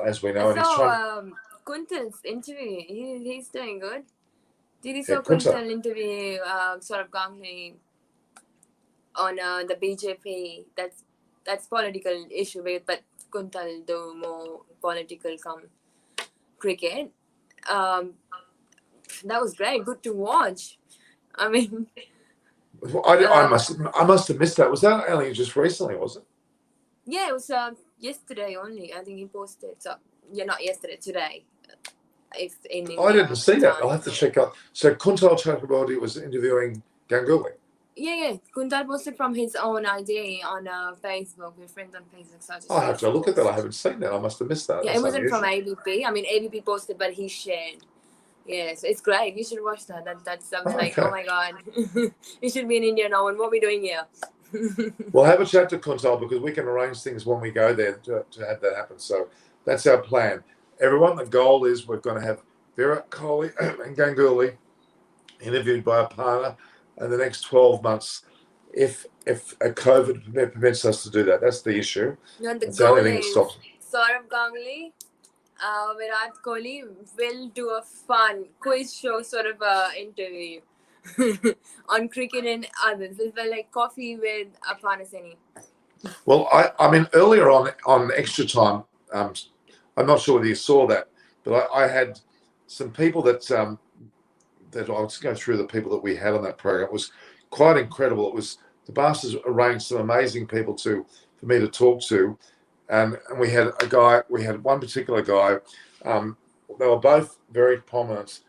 Speaker 2: as we know.
Speaker 3: So, Kuntal's interview, he's doing good. Did you see Kuntal interview Saurabh Ganguly on the BJP? That's political issue, but Kuntal do more political cricket. That was great. Good to watch. I mean,
Speaker 2: I must have missed that. Was that only just recently? Was it?
Speaker 3: Yeah, it was yesterday only. I think he posted. So not yesterday, today. It's in India.
Speaker 2: I didn't see that. I'll have to check out. So Kuntal Chakraborty was interviewing Ganguly.
Speaker 3: Yeah. Kuntal posted from his own ID on Facebook. We're friends on Facebook. So
Speaker 2: I have to look at that. I haven't seen that. I must have missed that.
Speaker 3: Yeah, it wasn't from ABP. I mean, ABP posted, but he shared. Yes, it's great. You should watch that. That's like, oh my God. You should be in India now. And what are we doing here?
Speaker 2: We'll have a chat to Kuntal because we can arrange things when we go there to have that happen. So that's our plan. Everyone, the goal is we're going to have Virat Kohli and Ganguly interviewed by Apana in the next 12 months. If a COVID permits us to do that, that's the issue.
Speaker 3: No, the goal is Saurabh Ganguly Virat Kohli will do a fun quiz show sort of interview on cricket and others. It's like coffee with Aparnaseni.
Speaker 2: Well, I mean, earlier on Extra Time, I'm not sure whether you saw that, but I had some people that I'll just go through the people that we had on that program. It was quite incredible. It was the Bastards arranged some amazing people for me to talk to, and we had one particular guy. They were both very prominent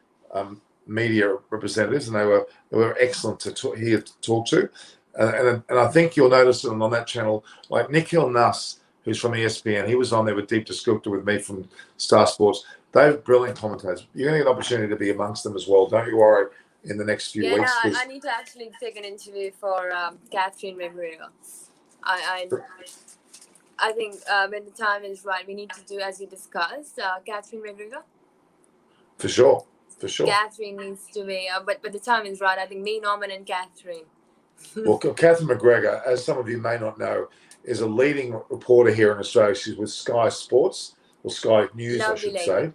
Speaker 2: media representatives, and they were excellent to talk to. And I think you'll notice it on that channel, like Nikhil Nuss, who's from ESPN. He was on there with Deep Descriptor with me from Star Sports. They're brilliant commentators. You're going to get an opportunity to be amongst them as well. Don't you worry in the next few weeks.
Speaker 3: Yeah, I need to actually take an interview for Catherine McGregor. I think when the time is right, we need to do, as you discussed, Catherine McGregor.
Speaker 2: For sure.
Speaker 3: Catherine needs to be, but the time is right. I think me, Norman, and Catherine.
Speaker 2: Well, Catherine McGregor, as some of you may not know, is a leading reporter here in Australia. She's with Sky Sports, or Sky News, I should say.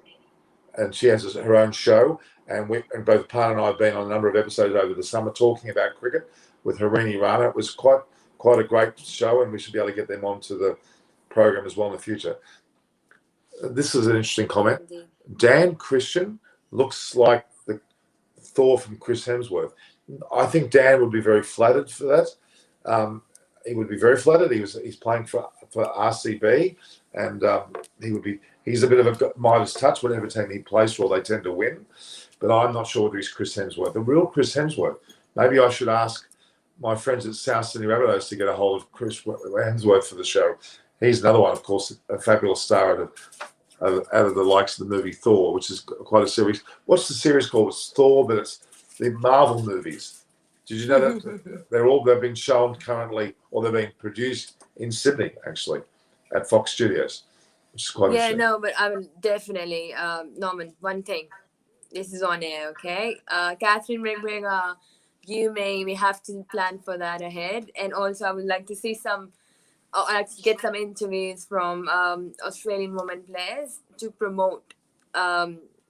Speaker 2: And she has her own show. And both Pant and I have been on a number of episodes over the summer talking about cricket with Dhoni Raina. It was quite a great show, and we should be able to get them onto the program as well in the future. This is an interesting comment. Indeed. Dan Christian looks like the Thor from Chris Hemsworth. I think Dan would be very flattered for that. He would be very flattered. He's playing for RCB, and he's a bit of a Midas touch. Whatever team he plays for, they tend to win. But I'm not sure whether he's Chris Hemsworth. The real Chris Hemsworth. Maybe I should ask my friends at South Sydney Rabbitohs to get a hold of Chris Hemsworth for the show. He's another one, of course, a fabulous star out of the likes of the movie Thor, which is quite a series. What's the series called? It's Thor, but it's the Marvel movies. Did you know that they've been shown currently, or they're being produced in Sydney, actually, at Fox Studios, which is quite interesting.
Speaker 3: Yeah, no, but I mean, definitely, Norman, one thing. This is on air, okay? Catherine McGregor, we have to plan for that ahead. And also, I would like to see I'd like to get some interviews from Australian women players to promote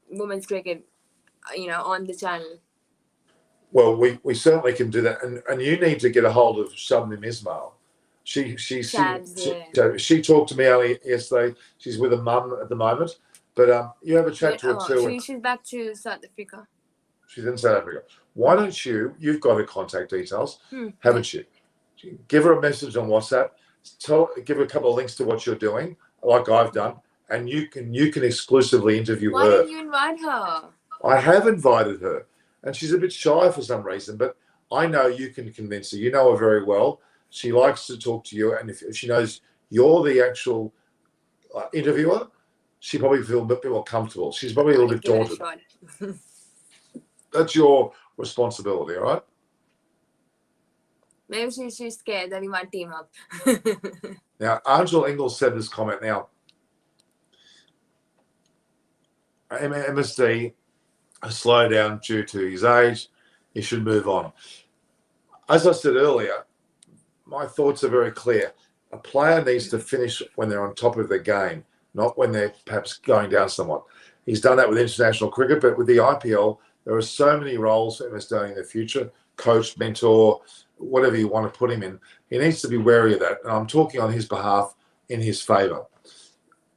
Speaker 3: women's cricket, on the channel.
Speaker 2: Well, we certainly can do that, and you need to get a hold of Shabnim Ismail. She talked to me earlier yesterday. She's with her mum at the moment, but you have a chat to her too.
Speaker 3: She's back to South Africa.
Speaker 2: She's in South Africa. Why don't you've got her contact details, haven't you? Give her a message on WhatsApp. Give her a couple of links to what you're doing, like I've done, and you can exclusively interview her.
Speaker 3: Why didn't you invite her?
Speaker 2: I have invited her, and she's a bit shy for some reason, but I know you can convince her. You know her very well. She likes to talk to you, and if she knows you're the actual interviewer, she probably feels a bit more comfortable. She's probably a little bit daunted. That's your responsibility, all right?
Speaker 3: Maybe she's scared that we might team up.
Speaker 2: Now, Angel Ingles said this comment. Now, MSD has slowed down due to his age. He should move on. As I said earlier, my thoughts are very clear. A player needs to finish when they're on top of their game, not when they're perhaps going down somewhat. He's done that with international cricket, but with the IPL, there are so many roles for MSD in the future, coach, mentor, whatever you want to put him in. He needs to be wary of that. And I'm talking on his behalf in his favour.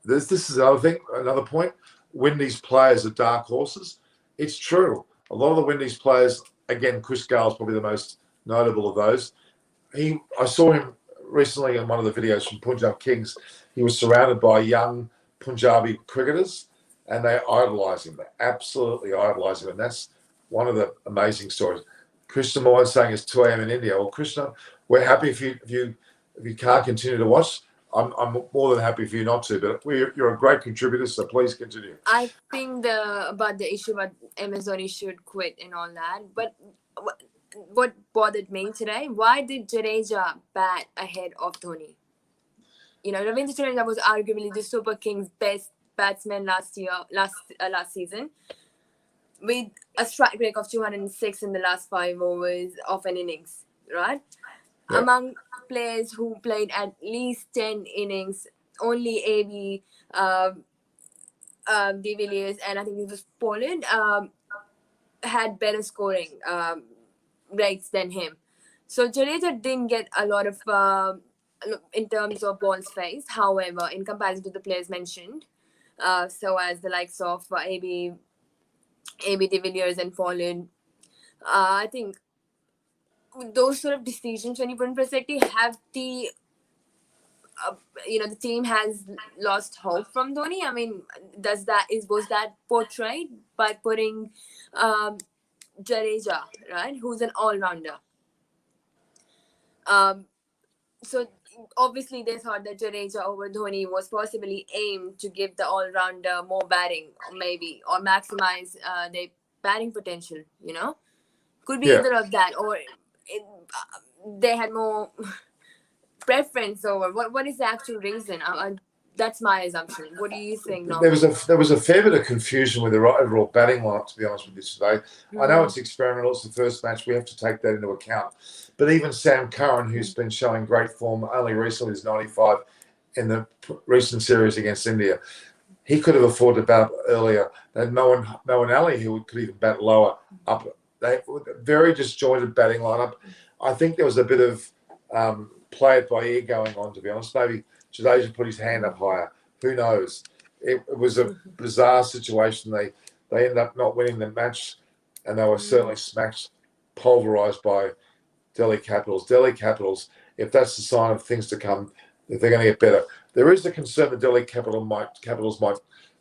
Speaker 2: This is another point. Windies players are dark horses. It's true. A lot of the Windies players, again, Chris Gale's probably the most notable of those. I saw him recently in one of the videos from Punjab Kings. He was surrounded by young Punjabi cricketers, and they idolise him. They absolutely idolise him, and that's one of the amazing stories. Krishna Moore saying it's 2 a.m. in India. Well, Krishna, we're happy if you can't continue to watch. I'm more than happy for you not to, but you're a great contributor, so please continue.
Speaker 3: I think about the issue about MS Dhoni should quit and all that, but what bothered me today, why did Jadeja bat ahead of Dhoni? Ravindra Jadeja was arguably the Super Kings' best batsman last season, with a strike rate of 206 in the last 5 overs of an innings, right? Yeah. Among players who played at least 10 innings, only AB De Villiers, and I think it was Poland, had better scoring rates than him. So Jadeja didn't get a lot of in terms of balls faced. However, in comparison to the players mentioned, so as the likes of AB de Villiers and Poland, I think those sort of decisions, when you put in perspective, have the the team has lost hope from Dhoni. I mean, was that portrayed by putting Jadeja, right, who's an all rounder? Um, so obviously they thought that Jadeja over Dhoni was possibly aimed to give the all rounder more batting, or maybe, or maximize their batting potential. Could be
Speaker 2: Yeah.
Speaker 3: either of that, or they had more preference over. What is the actual reason? That's my assumption. What do you think,
Speaker 2: There
Speaker 3: Norman?
Speaker 2: was a fair bit of confusion with the overall batting lineup, to be honest with you today. I know it's experimental, it's the first match, we have to take that into account. But even Sam Curran, who's been showing great form, only recently is 95 in the recent series against India, he could have afforded to bat up earlier. They had Moeen Ali, who could even bat lower up. They very disjointed batting lineup. I think there was a bit of play it by ear going on, to be honest. Maybe Jadeja put his hand up higher. Who knows? It was a bizarre situation. They ended up not winning the match, and they were certainly smashed, pulverised by Delhi Capitals. Delhi Capitals, if that's the sign of things to come, if they're going to get better. There is the concern that Delhi Capitals might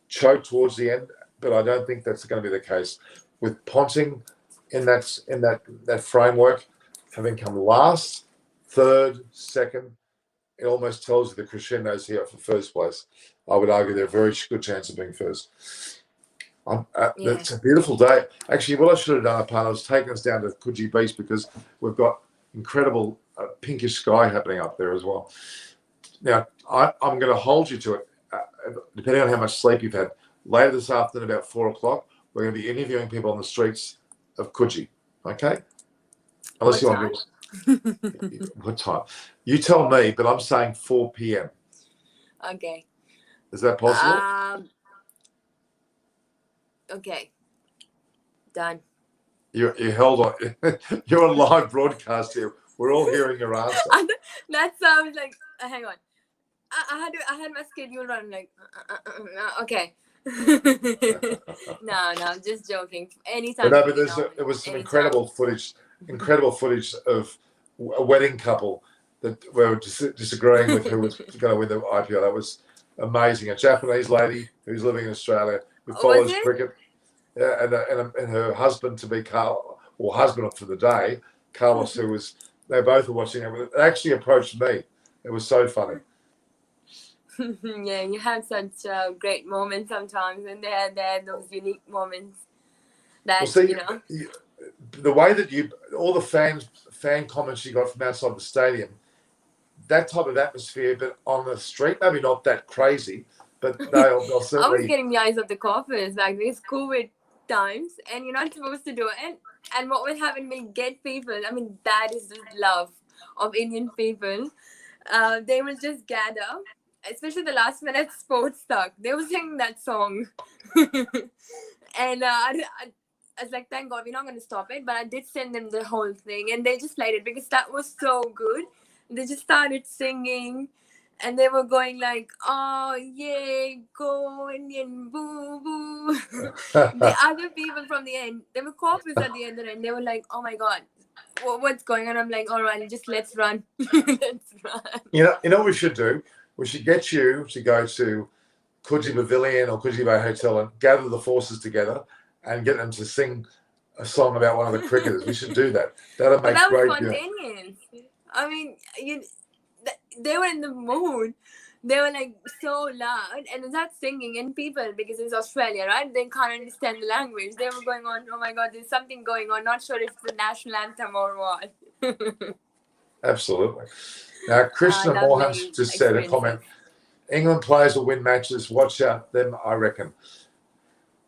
Speaker 2: choke towards the end, but I don't think that's going to be the case. With Ponting in that framework, having come last, third, second, it almost tells you the crescendo's here for first place. I would argue they're a very good chance of being first. It's a beautiful day. Actually, what I should have done, Pant, was taken us down to Coogee Beach, because we've got incredible pinkish sky happening up there as well. Now, I'm going to hold you to it, depending on how much sleep you've had. Later this afternoon, about 4 o'clock, we're going to be interviewing people on the streets of Coogee. Okay? Unless you want to. What time? You tell me, but I'm saying 4 p.m.
Speaker 3: Okay.
Speaker 2: Is that possible?
Speaker 3: Okay. Done.
Speaker 2: You held on. You're on live broadcast here. We're all hearing your answer.
Speaker 3: That sounds like. Hang on. I had my schedule run like. Okay. No, I'm just joking. Anytime.
Speaker 2: But there was some incredible footage of a wedding couple that were disagreeing with who was going to win the IPL. That was amazing. A Japanese lady who's living in Australia who follows cricket, and her husband to be husband for the day, Carlos, who was. They both were watching it. It actually approached me. It was so funny.
Speaker 3: Yeah, you have such great moments sometimes, and they're those unique moments that
Speaker 2: the way that all the fan comments you got from outside the stadium, that type of atmosphere, but on the street, maybe not that crazy, but they'll certainly.
Speaker 3: I was getting the eyes of the coffers like these COVID times, and you're not supposed to do it. And what will happen will get people. I mean, that is the love of Indian people. They will just gather, especially the last minute sports talk. They were singing that song. And I was like, thank God, we're not going to stop it. But I did send them the whole thing, and they just played it because that was so good. They just started singing, and they were going like, oh, yay, go Indian, boo, boo. The other people from the end, they were corporates at the other end. They were like, oh my God, what's going on? I'm like, all right, just let's run. Let's run.
Speaker 2: You know what we should do? We should get you to go to Coogee Pavilion or Coogee Bay Hotel and gather the forces together and get them to sing a song about one of the cricketers. We should do that. That'll make
Speaker 3: that
Speaker 2: great.
Speaker 3: Was spontaneous. I mean, they were in the mood. They were like so loud and not singing, and people, because it's Australia, right? They can't understand the language. They were going on, oh my God, there's something going on. Not sure if it's the national anthem or what.
Speaker 2: Absolutely. Now, Krishna Mohan just said a comment. England players will win matches. Watch out them, I reckon.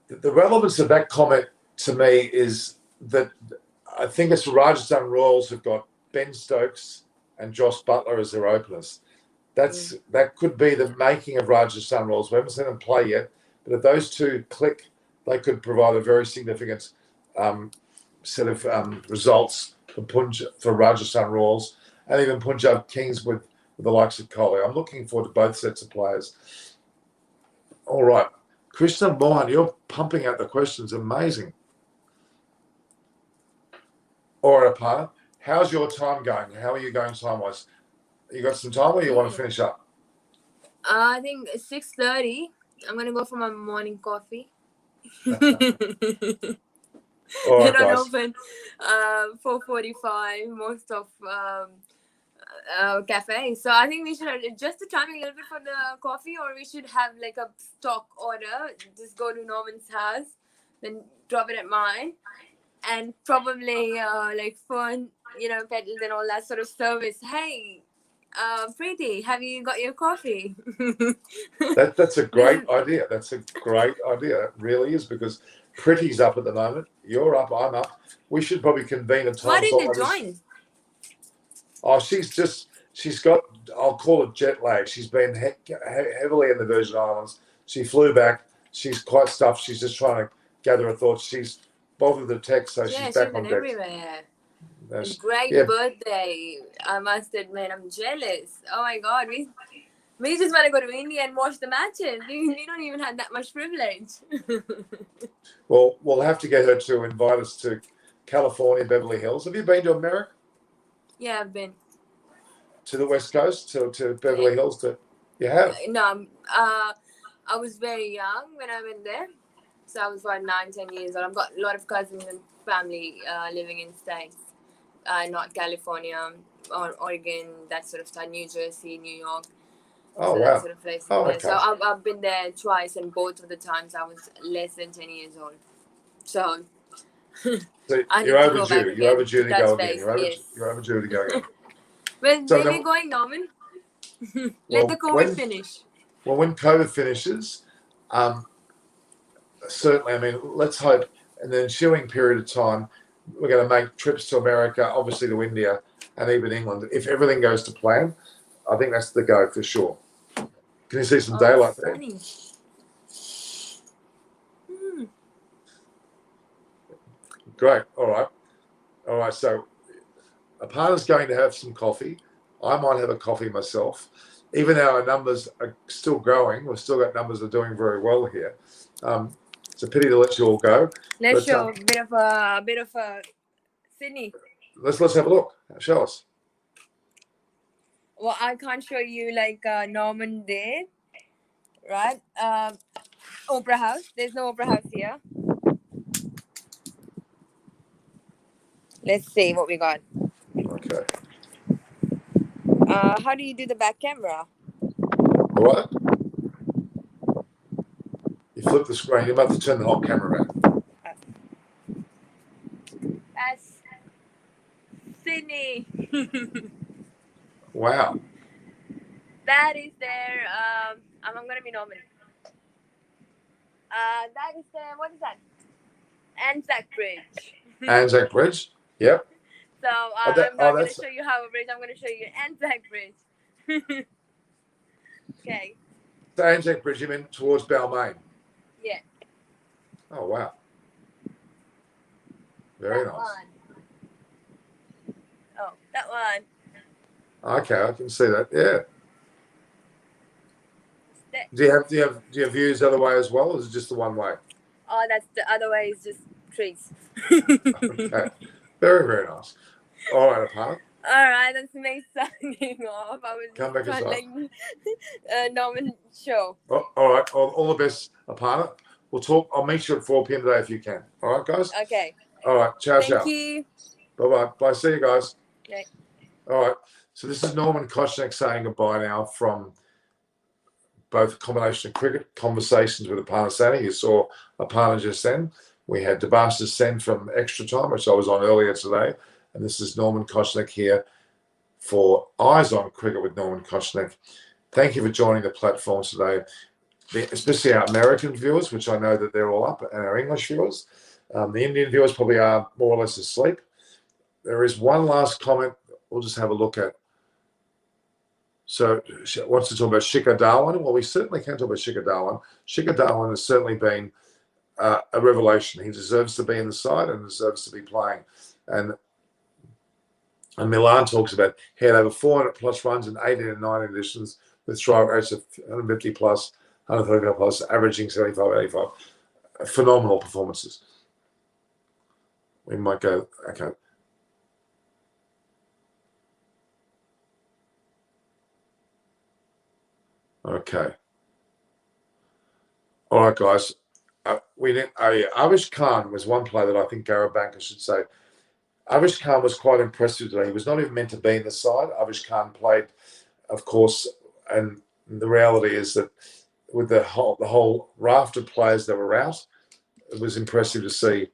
Speaker 2: The relevance of that comment to me is that I think it's Rajasthan Royals who've got Ben Stokes and Josh Butler as their openers. That could be the making of Rajasthan Royals. We haven't seen them play yet, But if those two click, they could provide a very significant set of results for Rajasthan Royals and even Punjab Kings with the likes of Kohli. I'm looking forward to both sets of players. All right. Krishna Mohan, you're pumping out the questions. Amazing. All right, Aparna, how's your time going? How are you going time-wise? You got some time or you want to finish up?
Speaker 3: I think it's 6:30. I'm going to go for my morning coffee.
Speaker 2: All
Speaker 3: They
Speaker 2: right,
Speaker 3: don't
Speaker 2: guys.
Speaker 3: open 4:45 most of cafes. So I think we should adjust the timing a little bit for the coffee, or we should have like a stock order. Just go to Norman's house, then drop it at mine, and probably like phone, pedals and all that sort of service. Hey, Preeti, have you got your coffee?
Speaker 2: That's a great idea. That's a great idea. It really is, because Pretty's up at the moment. You're up. I'm up. We should probably convene a time.
Speaker 3: Why didn't they join?
Speaker 2: Oh, she's got, I'll call it jet lag. She's been heavily in the Virgin Islands. She flew back. She's quite stuffed. She's just trying to gather her thoughts. She's bothered the text, so she's back on deck.
Speaker 3: Everywhere. Great
Speaker 2: Yeah.
Speaker 3: birthday. I must admit, I'm jealous. Oh my God. We just want to go to India and watch the matches. We don't even have that much privilege.
Speaker 2: Well, we'll have to get her to invite us to California, Beverly Hills. Have you been to America?
Speaker 3: Yeah, I've been.
Speaker 2: To the West Coast, to Beverly Hills? You have?
Speaker 3: No, I was very young when I went there. So I was about 9-10 years old. I've got a lot of cousins and family living in states. Not California or Oregon, that sort of stuff, New Jersey, New York.
Speaker 2: Oh,
Speaker 3: so
Speaker 2: wow.
Speaker 3: That sort of place.
Speaker 2: Oh, okay.
Speaker 3: So I've been there twice, and both of the times I was less than 10 years old. So
Speaker 2: you're overdue. You're overdue to go again. You're overdue to go again.
Speaker 3: When are we going, Norman? Let the COVID finish.
Speaker 2: Well, when COVID finishes, certainly, I mean, let's hope in the ensuing period of time, we're going to make trips to America, obviously to India, and even England. If everything goes to plan, I think that's the go for sure. Can you see some daylight there? Great. All right. So Aparna's going to have some coffee. I might have a coffee myself. Even though our numbers are still growing, we've still got numbers that are doing very well here. It's a pity to let you all go.
Speaker 3: Let's show a bit of a Sydney.
Speaker 2: Let's have a look. Show us.
Speaker 3: Well, I can't show you like Norman did, right? Opera House. There's no Opera House here. Let's see what we got.
Speaker 2: Okay.
Speaker 3: How do you do the back camera?
Speaker 2: What? You flip the screen. You're about to turn the whole camera around.
Speaker 3: That's Sydney.
Speaker 2: Wow.
Speaker 3: That is their. I'm gonna be Norman. That is their. What is that? Anzac Bridge.
Speaker 2: Anzac Bridge. Yep.
Speaker 3: So I'm not going to show you Harbour Bridge. I'm going to show you Anzac Bridge. Okay.
Speaker 2: The Anzac Bridge, you mean towards Balmain?
Speaker 3: Yeah.
Speaker 2: Oh, wow. Very
Speaker 3: that
Speaker 2: nice.
Speaker 3: One. Oh, that one.
Speaker 2: Okay, I can see that. Yeah. Do you have views the other way as well, or is it just the one way?
Speaker 3: Oh, that's the other way. Is just trees.
Speaker 2: Okay. Very, very nice. All right, Aparna.
Speaker 3: All right, that's me signing off. I was
Speaker 2: Come back
Speaker 3: trying Norman show.
Speaker 2: Oh, all right. All the best, Aparna. We'll talk. I'll meet you at 4 p.m. today if you can. All right, guys?
Speaker 3: Okay.
Speaker 2: All right. Ciao, ciao.
Speaker 3: Thank you.
Speaker 2: Bye-bye. Bye. See you guys.
Speaker 3: Okay.
Speaker 2: All right. So this is Norman Kochnik saying goodbye now from both a combination of cricket conversations with Aparna Sani. You saw Aparna just then. We had Debasha Sen from Extra Time, which I was on earlier today. And this is Norman Kochnik here for Eyes on Cricket with Norman Kochnik. Thank you for joining the platform today, especially our American viewers, which I know that they're all up, and our English viewers. The Indian viewers probably are more or less asleep. There is one last comment we'll just have a look at. So she wants to talk about Shikhar Dhawan. Well, we certainly can talk about Shikhar Dhawan. Shikhar Dhawan has certainly been a revelation. He deserves to be in the side and deserves to be playing. And Milan talks about he had over 400 plus runs in 18 and 19 editions with strike rates of 150 plus, 135 plus, averaging 75, 85. Phenomenal performances. We might go, okay. Okay. All right, guys. Avish Khan was one player that I think Gareth Banker should say. Avish Khan was quite impressive today. He was not even meant to be in the side. Avish Khan played, of course, and the reality is that with the whole raft of players that were out, it was impressive to see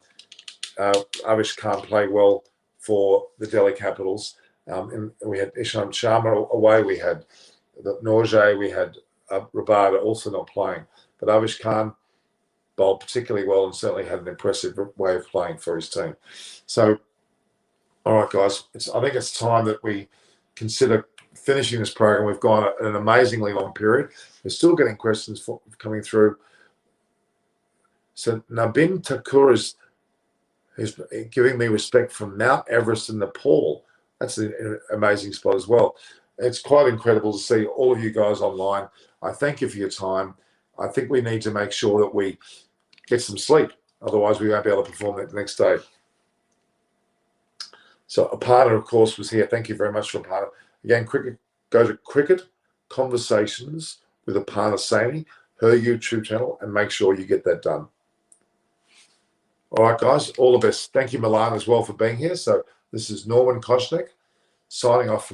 Speaker 2: Avish Khan play well for the Delhi Capitals. And we had Ishant Sharma away. We had Norje. We had Rabada also not playing. But Avish Khan bowled particularly well and certainly had an impressive way of playing for his team. So, all right, guys, I think it's time that we consider finishing this program. We've gone an amazingly long period. We're still getting questions coming through. So Nabin Thakur is giving me respect from Mount Everest in Nepal. That's an amazing spot as well. It's quite incredible to see all of you guys online. I thank you for your time. I think we need to make sure that we get some sleep. Otherwise, we won't be able to perform the next day. So Aparna, of course, was here. Thank you very much for Aparna. Again, go to Cricket Conversations with Aparna Saini, her YouTube channel, and make sure you get that done. All right, guys, all the best. Thank you, Milan, as well for being here. So this is Norman Koshnek signing off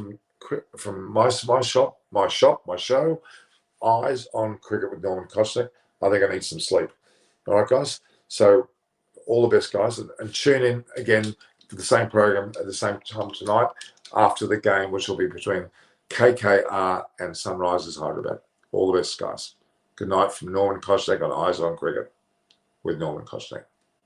Speaker 2: from my show, Eyes on Cricket with Norman Koshnek. I think I need some sleep. All right, guys. So all the best, guys, and tune in again for the same program at the same time tonight after the game, which will be between KKR and Sunrisers Hyderabad. All the best, guys. Good night from Norman Koshnek on Eyes on Cricket with Norman Koshnek.